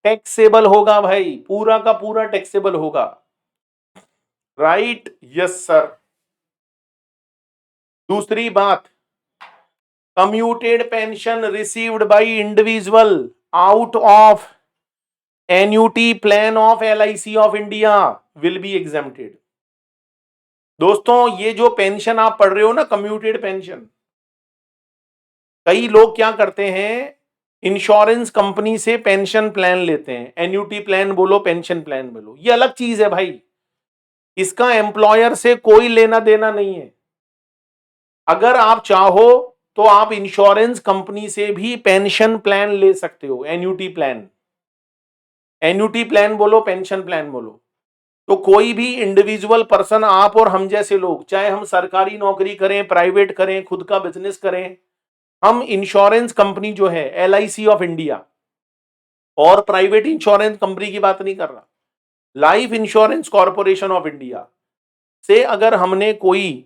टैक्सेबल होगा भाई, पूरा का पूरा टैक्सेबल होगा। राइट? Yes sir. दूसरी बात, commuted pension received by individual out of annuity plan of LIC of India will be exempted. दोस्तों ये जो पेंशन आप पढ़ रहे हो ना, कम्यूटेड पेंशन, कई लोग क्या करते हैं, इंश्योरेंस कंपनी से पेंशन प्लान लेते हैं, एन्यूटी प्लान बोलो, पेंशन प्लान बोलो, ये अलग चीज है भाई, इसका एम्प्लॉयर से कोई लेना देना नहीं है। अगर आप चाहो तो आप इंश्योरेंस कंपनी से भी पेंशन प्लान ले सकते हो, एन्यूटी प्लान, एन्यूटी प्लान बोलो, पेंशन प्लान बोलो। तो कोई भी इंडिविजुअल पर्सन, आप और हम जैसे लोग, चाहे हम सरकारी नौकरी करें, प्राइवेट करें, खुद का बिजनेस करें, हम इंश्योरेंस कंपनी जो है LIC ऑफ इंडिया, और प्राइवेट इंश्योरेंस कंपनी की बात नहीं कर रहा, life insurance corporation of India से अगर हमने कोई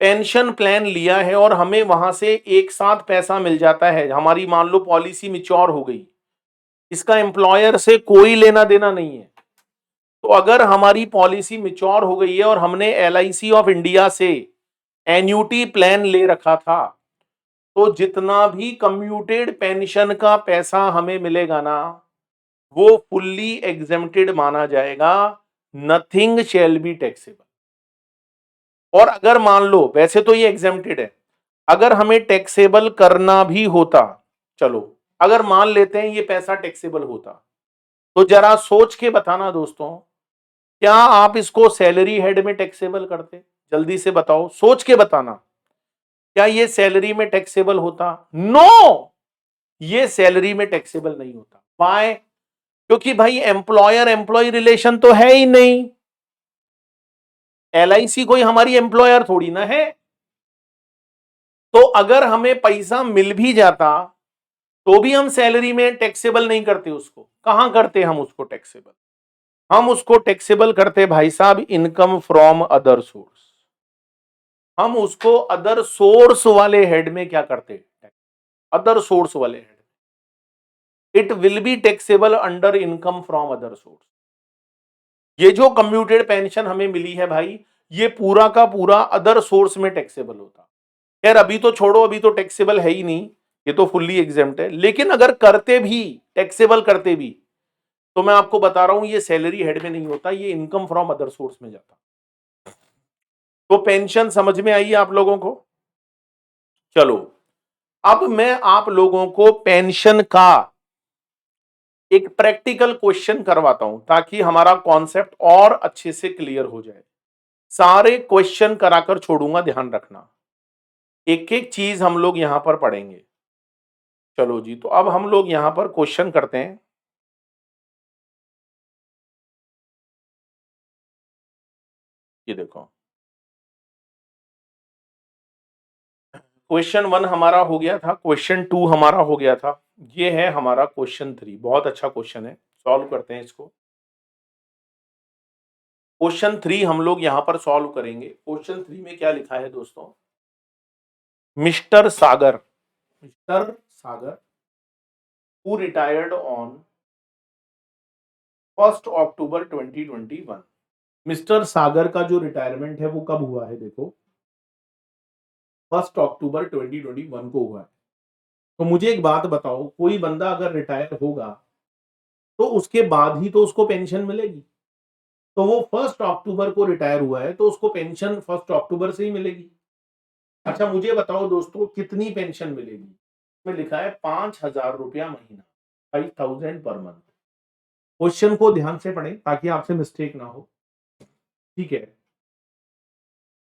पेंशन प्लान लिया है और हमें वहां से एक साथ पैसा मिल जाता है, हमारी मान लो पॉलिसी मिच्योर हो गई, इसका एम्प्लॉयर से कोई लेना देना नहीं है। तो अगर हमारी पॉलिसी मिच्योर हो गई है और हमने LIC ऑफ इंडिया से एन्यूटी प्लान ले रखा था, तो जितना भी कम्यूटेड पेंशन का पैसा हमें मिलेगा ना, वो फुल्ली एग्जेम्प्टेड माना जाएगा, नथिंग शैल बी टैक्सेबल। और अगर मान लो, वैसे तो ये एग्जेम्प्टेड है, अगर हमें टैक्सेबल करना भी होता, चलो अगर मान लेते हैं ये पैसा टैक्सेबल होता, तो जरा सोच के बताना दोस्तों, क्या आप इसको सैलरी हेड में टैक्सेबल करते? जल्दी से बताओ, सोच के बताना, क्या ये सैलरी में टैक्सेबल होता? नो, ये सैलरी में टैक्सेबल नहीं होता। व्हाई? क्योंकि भाई एम्प्लॉयर एम्प्लॉय रिलेशन तो है ही नहीं, LIC कोई हमारी एम्प्लॉयर थोड़ी ना है। तो अगर हमें पैसा मिल भी जाता तो भी हम सैलरी में टैक्सेबल नहीं करते उसको। कहां करते हम उसको टैक्सेबल? हम उसको टैक्सेबल करते भाई साहब इनकम फ्रॉम अदर सोर्स। हम उसको अदर सोर्स वाले हेड में क्या करते? अदर सोर्स वाले head. It will be taxable under income from other source. ये जो कंप्यूटेड पेंशन हमें मिली है भाई, ये पूरा का पूरा अदर सोर्स में टैक्सेबल होता। खैर अभी तो छोड़ो, अभी तो टैक्सेबल है ही नहीं, ये तो फुल्ली एग्जेम्प्ट है। लेकिन अगर करते भी, टैक्सेबल करते भी, तो मैं आपको बता रहा हूं ये सैलरी हेड में नहीं होता, ये इनकम फ्रॉम अदर सोर्स में जाता। तो पेंशन समझ में आई आप लोगों को? चलो अब मैं आप लोगों को पेंशन का एक प्रैक्टिकल क्वेश्चन करवाता हूं ताकि हमारा कॉन्सेप्ट और अच्छे से क्लियर हो जाए। सारे क्वेश्चन कराकर छोड़ूंगा, ध्यान रखना। एक एक चीज हम लोग यहां पर पढ़ेंगे। चलो जी, तो अब हम लोग यहां पर क्वेश्चन करते हैं। ये देखो, क्वेश्चन 1 हमारा हो गया था, क्वेश्चन 2 हमारा हो गया था। ये है हमारा क्वेश्चन 3। बहुत अच्छा क्वेश्चन है, सॉल्व करते हैं इसको। क्वेश्चन 3 हम लोग यहां पर सॉल्व करेंगे। क्वेश्चन 3 में क्या लिखा है दोस्तों? Mister Sagar, mister Sagar who retired on 1 October 2021। Mister Sagar का जो रिटायरमेंट है वो कब हुआ है? देखो 1 अक्टूबर 2021 को हुआ है। तो मुझे एक बात बताओ, कोई बंदा अगर रिटायर होगा तो उसके बाद ही तो उसको पेंशन मिलेगी। तो वो 1 अक्टूबर को रिटायर हुआ है तो उसको पेंशन 1 अक्टूबर से ही मिलेगी। अच्छा मुझे बताओ दोस्तों, कितनी पेंशन मिलेगी? में लिखा है 5,000 रुपया महीना, 5,000 पर मंथ। क्वेश्चन को ध्यान से पढ़ें ताकि आपसे मिस्टेक ना हो, ठीक है।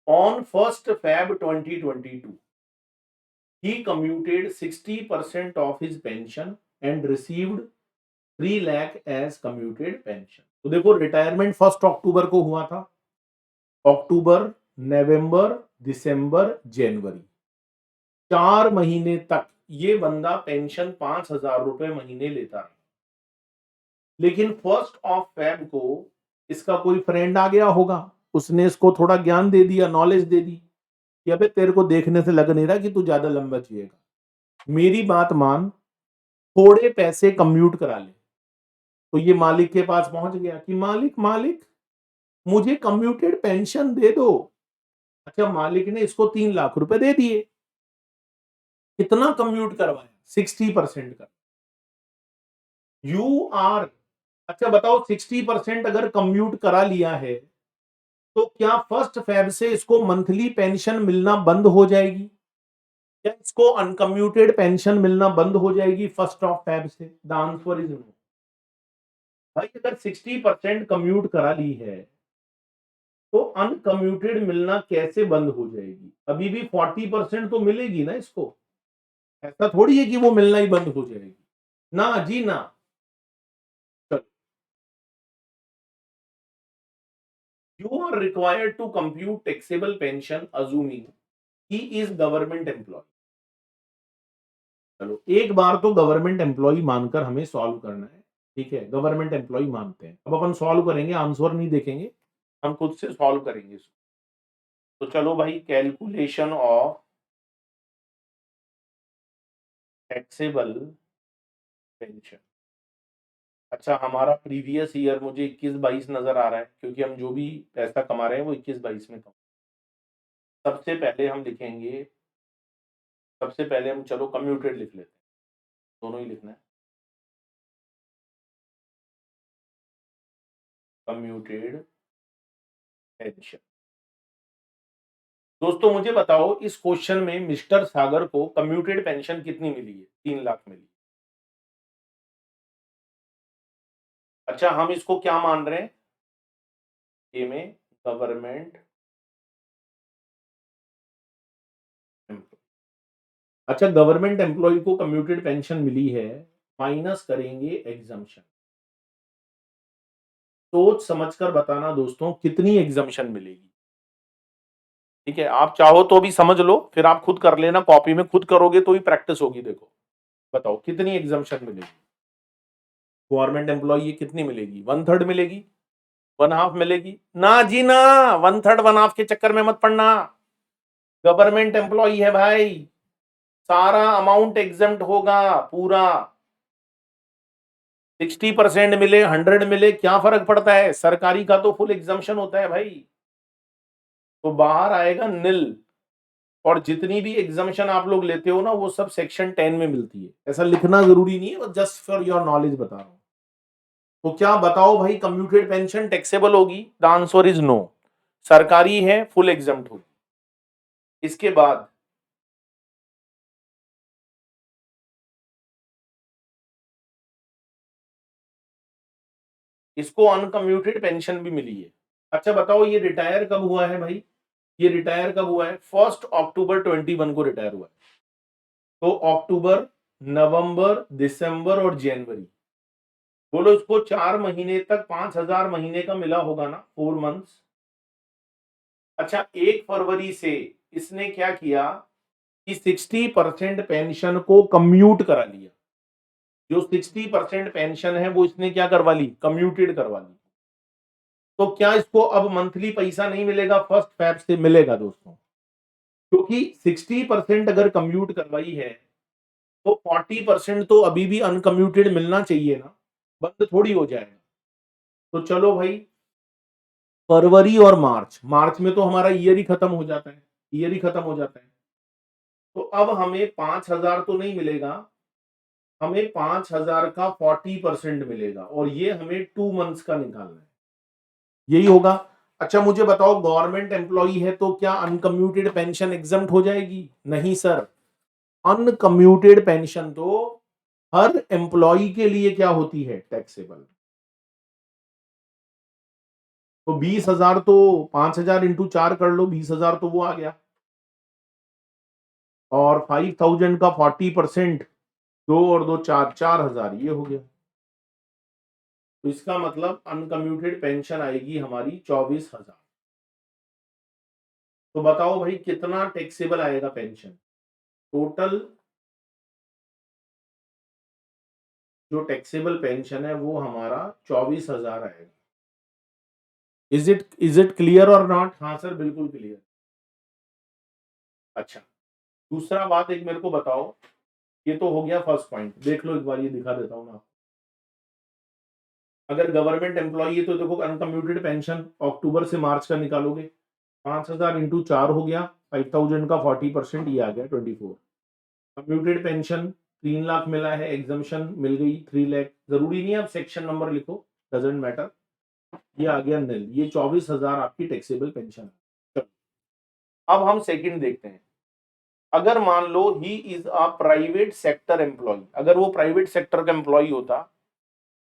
On 1 Feb 2022 he commuted 60% of his pension and received 3 lakh as commuted pension। तो देखो रिटायरमेंट 1 अक्टूबर को हुआ था। अक्टूबर, नवंबर, दिसंबर, जनवरी, 4 महीने तक ये बंदा पेंशन 5,000 रुपए महीने लेता है। लेकिन 1 फेब को इसका कोई फ्रेंड आ गया होगा, उसने इसको थोड़ा ज्ञान दे दिया, नॉलेज दे दी कि अबे तेरे को देखने से लग नहीं रहा कि तू ज्यादा लंबा जिएगा, मेरी बात मान, थोड़े पैसे कम्यूट करा ले। तो ये मालिक के पास पहुंच गया कि मालिक मालिक मुझे कम्यूटेड पेंशन दे दो। अच्छा मालिक ने इसको 3 लाख रुपए दे दिए। कितना कम्यूट करवाया? 60% का। यू आर, अच्छा बताओ 60% अगर कम्यूट करा लिया है तो क्या 1 फेब से इसको मंथली पेंशन मिलना बंद हो जाएगी? क्या इसको अनकम्यूटेड पेंशन मिलना बंद हो जाएगी 1 फेब से? The answer is no. भाई अगर 60% कम्यूट करा ली है तो अनकम्यूटेड मिलना कैसे बंद हो जाएगी? अभी भी 40% तो मिलेगी ना इसको। ऐसा थोड़ी है कि वो मिलना ही बंद हो जाएगी, ना जी ना। You are required to compute taxable pension assuming he is government employee। चलो एक बार तो गवर्नमेंट एम्प्लॉय मानकर हमें सॉल्व करना है, ठीक है। गवर्नमेंट एम्प्लॉय मानते हैं, अब अपन सॉल्व करेंगे, आंसर नहीं देखेंगे, हम खुद से सॉल्व करेंगे इसको। तो चलो भाई, कैलकुलेशन ऑफ टैक्सेबल पेंशन। अच्छा हमारा प्रीवियस ईयर मुझे 21-22 नजर आ रहा है क्योंकि हम जो भी पैसा कमा रहे हैं वो 21-22 में कमा। सबसे पहले हम लिखेंगे, सबसे पहले हम चलो कम्यूटेड लिख लेते हैं, दोनों ही लिखना है, कम्यूटेड पेंशन। दोस्तों मुझे बताओ इस क्वेश्चन में मिस्टर सागर को कम्यूटेड पेंशन कितनी मिली है? 3 लाख मिली। अच्छा हम इसको क्या मान रहे हैं? ए में गवर्नमेंट। अच्छा गवर्नमेंट एम्प्लॉय को कम्यूटेड पेंशन मिली है, माइनस करेंगे एग्जम्पशन। सोच समझकर बताना दोस्तों कितनी एग्जम्पशन मिलेगी, ठीक है। आप चाहो तो भी समझ लो, फिर आप खुद कर लेना, कॉपी में खुद करोगे तो ही प्रैक्टिस होगी। देखो बताओ कितनी एग्जाम्शन मिलेगी? गवर्नमेंट एम्प्लॉय ये कितनी मिलेगी? 1/3 मिलेगी, 1/2 मिलेगी? ना जी ना, 1/3 1/2 के चक्कर में मत पड़ना। गवर्नमेंट एम्प्लॉय है भाई, सारा अमाउंट एग्जम्प्ट होगा पूरा। 60% मिले 100 मिले क्या फर्क पड़ता है, सरकारी का तो फुल एग्जम्पशन होता है भाई। तो बाहर आएगा नील। और जितनी भी एग्जम्पशन आप लोग लेते हो ना वो सब सेक्शन 10 में मिलती है। ऐसा लिखना जरूरी नहीं है, बस जस्ट फॉर योर नॉलेज बता रहा हूं। तो क्या बताओ भाई, कम्यूटेड पेंशन टैक्सेबल होगी? The answer is no. सरकारी है, फुल एग्जम्प्ट होगी। इसके बाद इसको अनकम्यूटेड पेंशन भी मिली है। अच्छा बताओ ये रिटायर कब हुआ है भाई? ये रिटायर कब हुआ है? 1 अक्टूबर 21 को रिटायर हुआ है। तो अक्टूबर, नवंबर, दिसंबर और जनवरी, बोलो इसको 4 महीने तक 5,000 महीने का मिला होगा ना, 4 मंथ्स। अच्छा 1 फरवरी से इसने क्या किया कि 60% पेंशन को कम्यूट करा लिया। जो 60% पेंशन है वो इसने क्या करवा ली? कम्यूटेड करवा ली। तो क्या इसको अब मंथली पैसा नहीं मिलेगा? 1 फरवरी से मिलेगा दोस्तों, क्योंकि 60% अगर कम्यूट करवाई है तो 40% तो अभी भी अनकम्यूटेड मिलना चाहिए ना, बंद थोड़ी हो जाएगा। तो चलो भाई, फरवरी और मार्च, मार्च में तो हमारा ईयर ही खत्म हो जाता है, ईयर ही खत्म हो जाता है। तो अब हमें 5,000 तो नहीं मिलेगा, हमें 5,000 का 40% मिलेगा और ये हमें 2 मंथ्स का निकालना है, यही होगा। अच्छा मुझे बताओ, गवर्नमेंट एम्प्लॉय है तो क्या अनकम्यूटेड पेंशन एग्जम्प्ट हो जाएगी? नहीं सर, अनकम्यूटेड पेंशन तो हर एम्प्लॉय के लिए क्या होती है? टैक्सेबल। तो 20,000 तो 5,000 इंटू 4 कर लो, 20,000 तो वो आ गया। और 5,000 का 40%, 2 और 2 4, 4,000 ये हो गया। तो इसका मतलब अनकम्यूटेड पेंशन आएगी हमारी 24,000। तो बताओ भाई कितना टैक्सेबल आएगा पेंशन? टोटल जो टैक्सेबल पेंशन है वो हमारा 24,000 आएगा। इज इट क्लियर और नॉट? हाँ सर बिल्कुल क्लियर। अच्छा दूसरा बात एक मेरे को बताओ, ये तो हो गया फर्स्ट पॉइंट, देख लो एक बार ये दिखा देता हूं ना। अगर गवर्नमेंट एम्प्लॉय है तो देखो अनकम्यूटेड पेंशन अक्टूबर से मार्च का निकालोगे, 5,000 इंटू 4 हो गया, 5,000 का 40% ये आ गया 24। कम्यूटेड पेंशन 3 लाख मिला है, एग्जाम्शन मिल गई 3 लाख, जरूरी नहीं है आप सेक्शन नंबर लिखो, डजेंट मैटर। ये आ गया नील, ये 24,000 आपकी टैक्सेबल पेंशन है। अब हम सेकंड देखते हैं। अगर मान लो he is a private sector employee, अगर वो प्राइवेट सेक्टर का एम्प्लॉय होता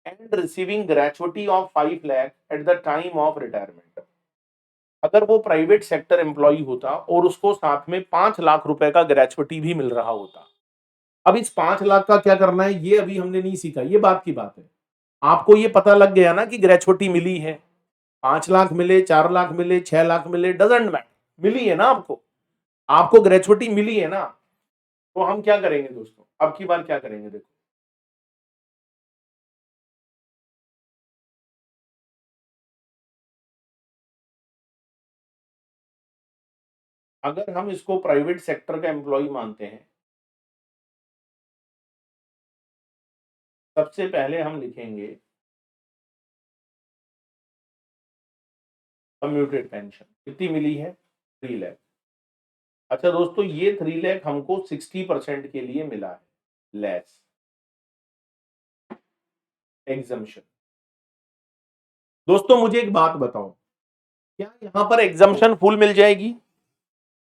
and receiving gratuity of 5 lakh at the time of retirement, अगर वो प्राइवेट सेक्टर एम्प्लॉय होता और उसको साथ में 5 लाख रुपए का ग्रेचुटी भी मिल रहा होता। अब इस 5 लाख का क्या करना है ये अभी हमने नहीं सीखा, ये बात की बात है। आपको ये पता लग गया ना कि ग्रेचुटी मिली है, 5 लाख मिले, 4 लाख मिले, 6 लाख मिले, डजेंट मैटर, मिली है ना आपको, आपको ग्रेचुटी मिली है ना। तो हम क्या करेंगे दोस्तों, अब की बार क्या करेंगे देखो, अगर हम इसको प्राइवेट सेक्टर का एम्प्लॉय मानते हैं, सबसे पहले हम लिखेंगे कम्यूटेड पेंशन कितनी मिली है? 3 लाख। अच्छा दोस्तों ये 3 लाख हमको 60% के लिए मिला है लेस एग्जम्पशन। दोस्तों मुझे एक बात बताओ, क्या यहां पर एग्जम्पशन फुल मिल जाएगी?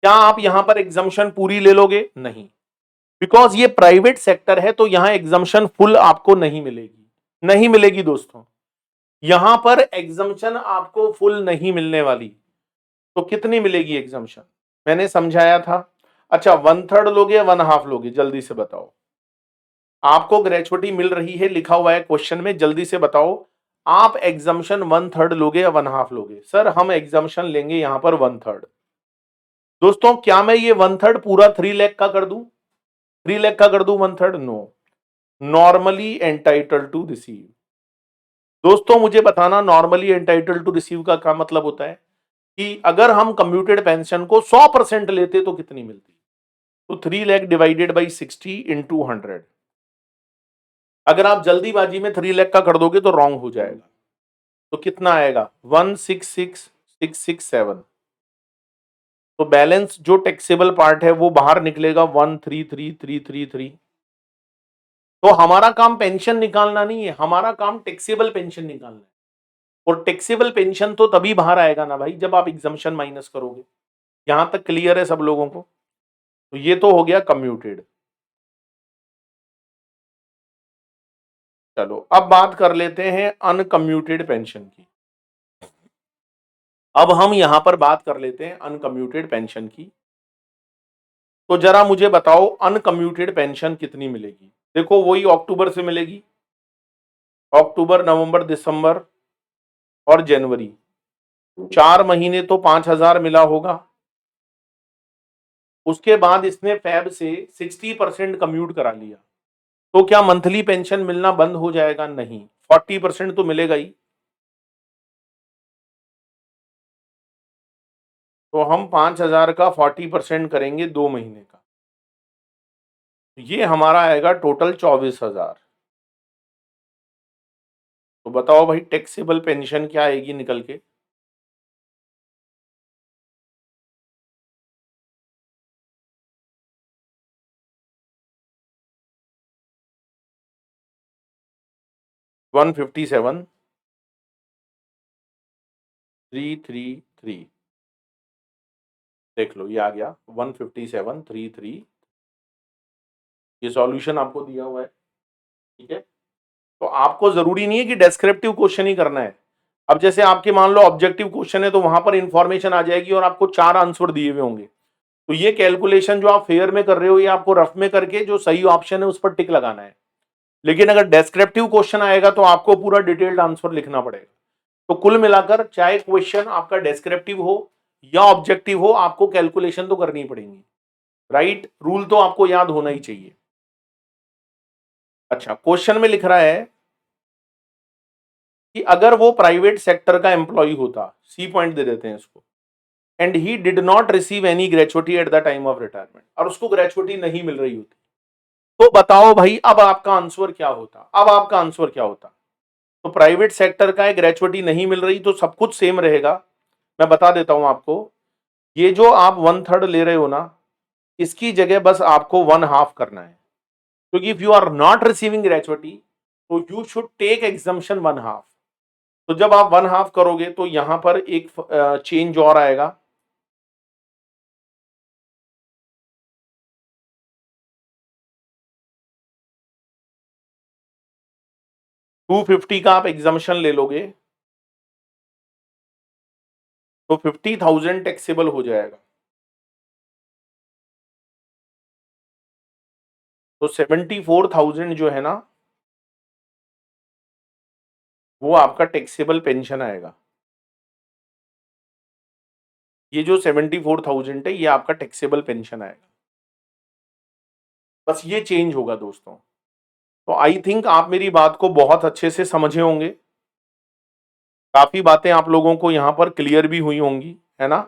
क्या आप यहां पर एग्जम्पशन पूरी ले लोगे? नहीं, बिकॉज ये प्राइवेट सेक्टर है तो यहां एग्जम्पशन फुल आपको नहीं मिलेगी, नहीं मिलेगी दोस्तों। यहां पर एग्जम्पशन आपको फुल नहीं मिलने वाली। तो कितनी मिलेगी एग्जम्पशन? मैंने समझाया था। अच्छा 1/3 लोगे या 1/2 लोगे, जल्दी से बताओ। आपको ग्रेचुटी मिल रही है, लिखा हुआ है क्वेश्चन में, जल्दी से बताओ आप एग्जम्पशन 1/3 लोगे या 1/2 लोगे? सर हम एग्जम्पशन लेंगे यहां पर 1/3। दोस्तों क्या मैं ये 1/3 पूरा 3 लाख का कर दूं? 3 लाख का कर दूं 1/3? No, normally entitled to receive. दोस्तों मुझे बताना नॉर्मली एंटाइटल्ड टू रिसीव का क्या मतलब होता है कि अगर हम कम्प्यूटेड पेंशन को 100% लेते तो कितनी मिलती। तो 3 लाख डिवाइडेड बाई 60 इंटू 100। अगर आप जल्दीबाजी में 3 लाख का कर दोगे तो रॉन्ग हो जाएगा। तो कितना आएगा 166667। तो बैलेंस जो टैक्सेबल पार्ट है वो बाहर निकलेगा 133333। तो हमारा काम पेंशन निकालना नहीं है, हमारा काम टैक्सेबल पेंशन निकालना है। और टैक्सेबल पेंशन तो तभी बाहर आएगा ना भाई जब आप एग्जम्पशन माइनस करोगे। यहां तक क्लियर है सब लोगों को। तो ये तो हो गया कम्यूटेड। चलो अब बात कर लेते हैं अनकम्यूटेड पेंशन की। अब हम यहां पर बात कर लेते हैं अनकम्यूटेड पेंशन की। तो जरा मुझे बताओ अनकम्यूटेड पेंशन कितनी मिलेगी। देखो वही अक्टूबर से मिलेगी, अक्टूबर नवंबर दिसंबर और जनवरी, 4 महीने तो 5,000 मिला होगा। उसके बाद इसने फैब से 60% कम्यूट करा लिया। तो क्या मंथली पेंशन मिलना बंद हो जाएगा? नहीं, 40% तो मिलेगा ही। तो हम 5,000 का 40% करेंगे 2 महीने का, ये हमारा आएगा टोटल 24,000। तो बताओ भाई टैक्सेबल पेंशन क्या आएगी निकल के? वन 157,333। देख लो ये आ गया 157,333। ये सॉल्यूशन आपको दिया हुआ है, ठीक है। तो आपको जरूरी नहीं है कि डेस्क्रिप्टिव क्वेश्चन ही करना है। अब जैसे आपके मान लो ऑब्जेक्टिव क्वेश्चन है तो वहां पर इंफॉर्मेशन आ जाएगी और आपको 4 आंसर दिए हुए होंगे। तो ये कैलकुलेशन जो आप फेयर में कर रहे हो ये आपको रफ में करके जो सही ऑप्शन है उस पर टिक लगाना है। लेकिन अगर डेस्क्रिप्टिव क्वेश्चन आएगा तो आपको पूरा डिटेल्ड आंसर लिखना पड़ेगा। तो कुल मिलाकर चाहे क्वेश्चन आपका डेस्क्रिप्टिव हो या ऑब्जेक्टिव हो, आपको कैलकुलेशन तो करनी पड़ेगी। राइट, रूल तो आपको याद होना ही चाहिए। अच्छा, क्वेश्चन में लिख रहा है कि अगर वो प्राइवेट सेक्टर का एम्प्लॉय होता, सी पॉइंट दे देते हैं इसको, and he did not receive any gratuity eight the time of retirement, और उसको ग्रेचुटी नहीं मिल रही होती, तो बताओ भाई अब आपका आंसर क्या होता? अब आपका आंसर क्या होता? तो प्राइवेट सेक्टर का ग्रेचुटी नहीं मिल रही तो सब कुछ सेम रहेगा। मैं बता देता हूं आपको, ये जो आप 1/3 ले रहे हो ना, इसकी जगह बस आपको 1/2 करना है। क्योंकि if you are not receiving gratuity तो यू शुड टेक एग्जम्पशन 1/2। तो जब आप 1/2 करोगे तो यहां पर एक चेंज और आएगा। टू 50 का आप एग्जम्पशन ले लोगे तो 50,000 टैक्सेबल हो जाएगा। तो 74,000 जो है ना, वो आपका टैक्सेबल पेंशन आएगा। ये जो 74,000 है ये आपका टैक्सेबल पेंशन आएगा। बस ये चेंज होगा दोस्तों। तो आई थिंक आप मेरी बात को बहुत अच्छे से समझे होंगे। काफी बातें आप लोगों को यहां पर क्लियर भी हुई होंगी, है ना?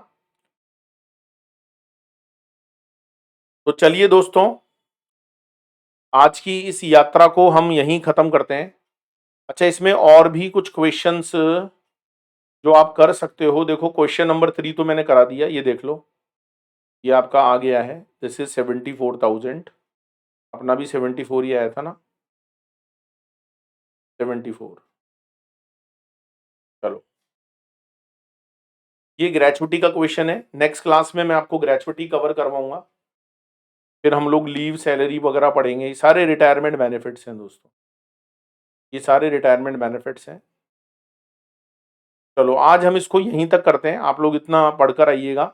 तो चलिए दोस्तों, आज की इस यात्रा को हम यहीं खत्म करते हैं। अच्छा, इसमें और भी कुछ क्वेश्चंस जो आप कर सकते हो। देखो क्वेश्चन नंबर 3 तो मैंने करा दिया, ये देख लो, ये आपका आ गया है। This is 74,000। अपना भी 74 ही आया था ना, 74। चलो, ये ग्रेचुटी का क्वेश्चन है। नेक्स्ट क्लास में मैं आपको ग्रेचुटी कवर करवाऊंगा। फिर हम लोग लीव सैलरी वगैरह पढ़ेंगे। ये सारे रिटायरमेंट बेनिफिट्स हैं दोस्तों, ये सारे रिटायरमेंट बेनिफिट्स हैं। चलो आज हम इसको यहीं तक करते हैं, आप लोग इतना पढ़कर आइएगा।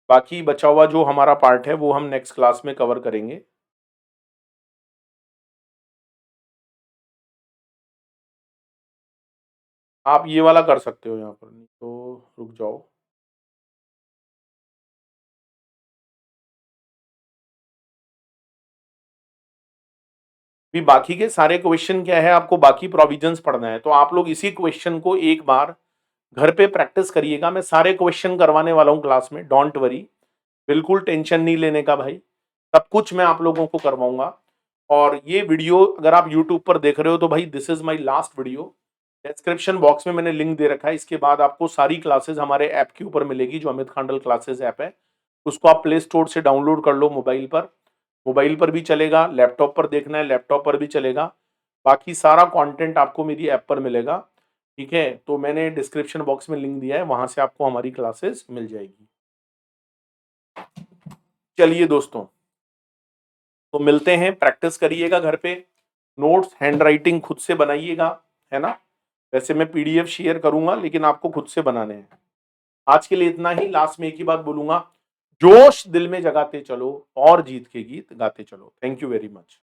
बाकी बचा हुआ जो हमारा पार्ट है वो हम नेक्स्ट क्लास में कवर करेंगे। आप ये वाला कर सकते हो यहाँ पर, नहीं तो रुक जाओ। भी बाकी के सारे क्वेश्चन क्या है, आपको बाकी प्रोविजंस पढ़ना है, तो आप लोग इसी क्वेश्चन को एक बार घर पे प्रैक्टिस करिएगा। मैं सारे क्वेश्चन करवाने वाला हूँ क्लास में, डोंट वरी, बिल्कुल टेंशन नहीं लेने का भाई, सब कुछ मैं आप लोगों को करवाऊंगा। और ये वीडियो अगर आप यूट्यूब पर देख रहे हो तो भाई this is my last video. Description box में मैंने लिंक दे रखा है, इसके बाद आपको सारी क्लासेस हमारे ऐप के ऊपर मिलेगी, जो अमित खांडल क्लासेस ऐप है, उसको आप प्ले स्टोर से डाउनलोड कर लो मोबाइल पर। मोबाइल पर भी चलेगा, लैपटॉप पर देखना है लैपटॉप पर भी चलेगा, बाकी सारा कंटेंट आपको मेरी ऐप पर मिलेगा। ठीक है, तो मैंने डिस्क्रिप्शन बॉक्स में लिंक दिया है, वहां से आपको हमारी क्लासेस मिल जाएगी। चलिए दोस्तों, तो मिलते हैं, प्रैक्टिस करिएगा घर पे, नोट्स हैंड राइटिंग खुद से बनाइएगा, है ना। वैसे मैं पीडीएफ शेयर करूंगा, लेकिन आपको खुद से बनाने हैं। आज के लिए इतना ही। लास्ट में एक ही बात बोलूंगा, जोश दिल में जगाते चलो और जीत के गीत गाते चलो। Thank you very much.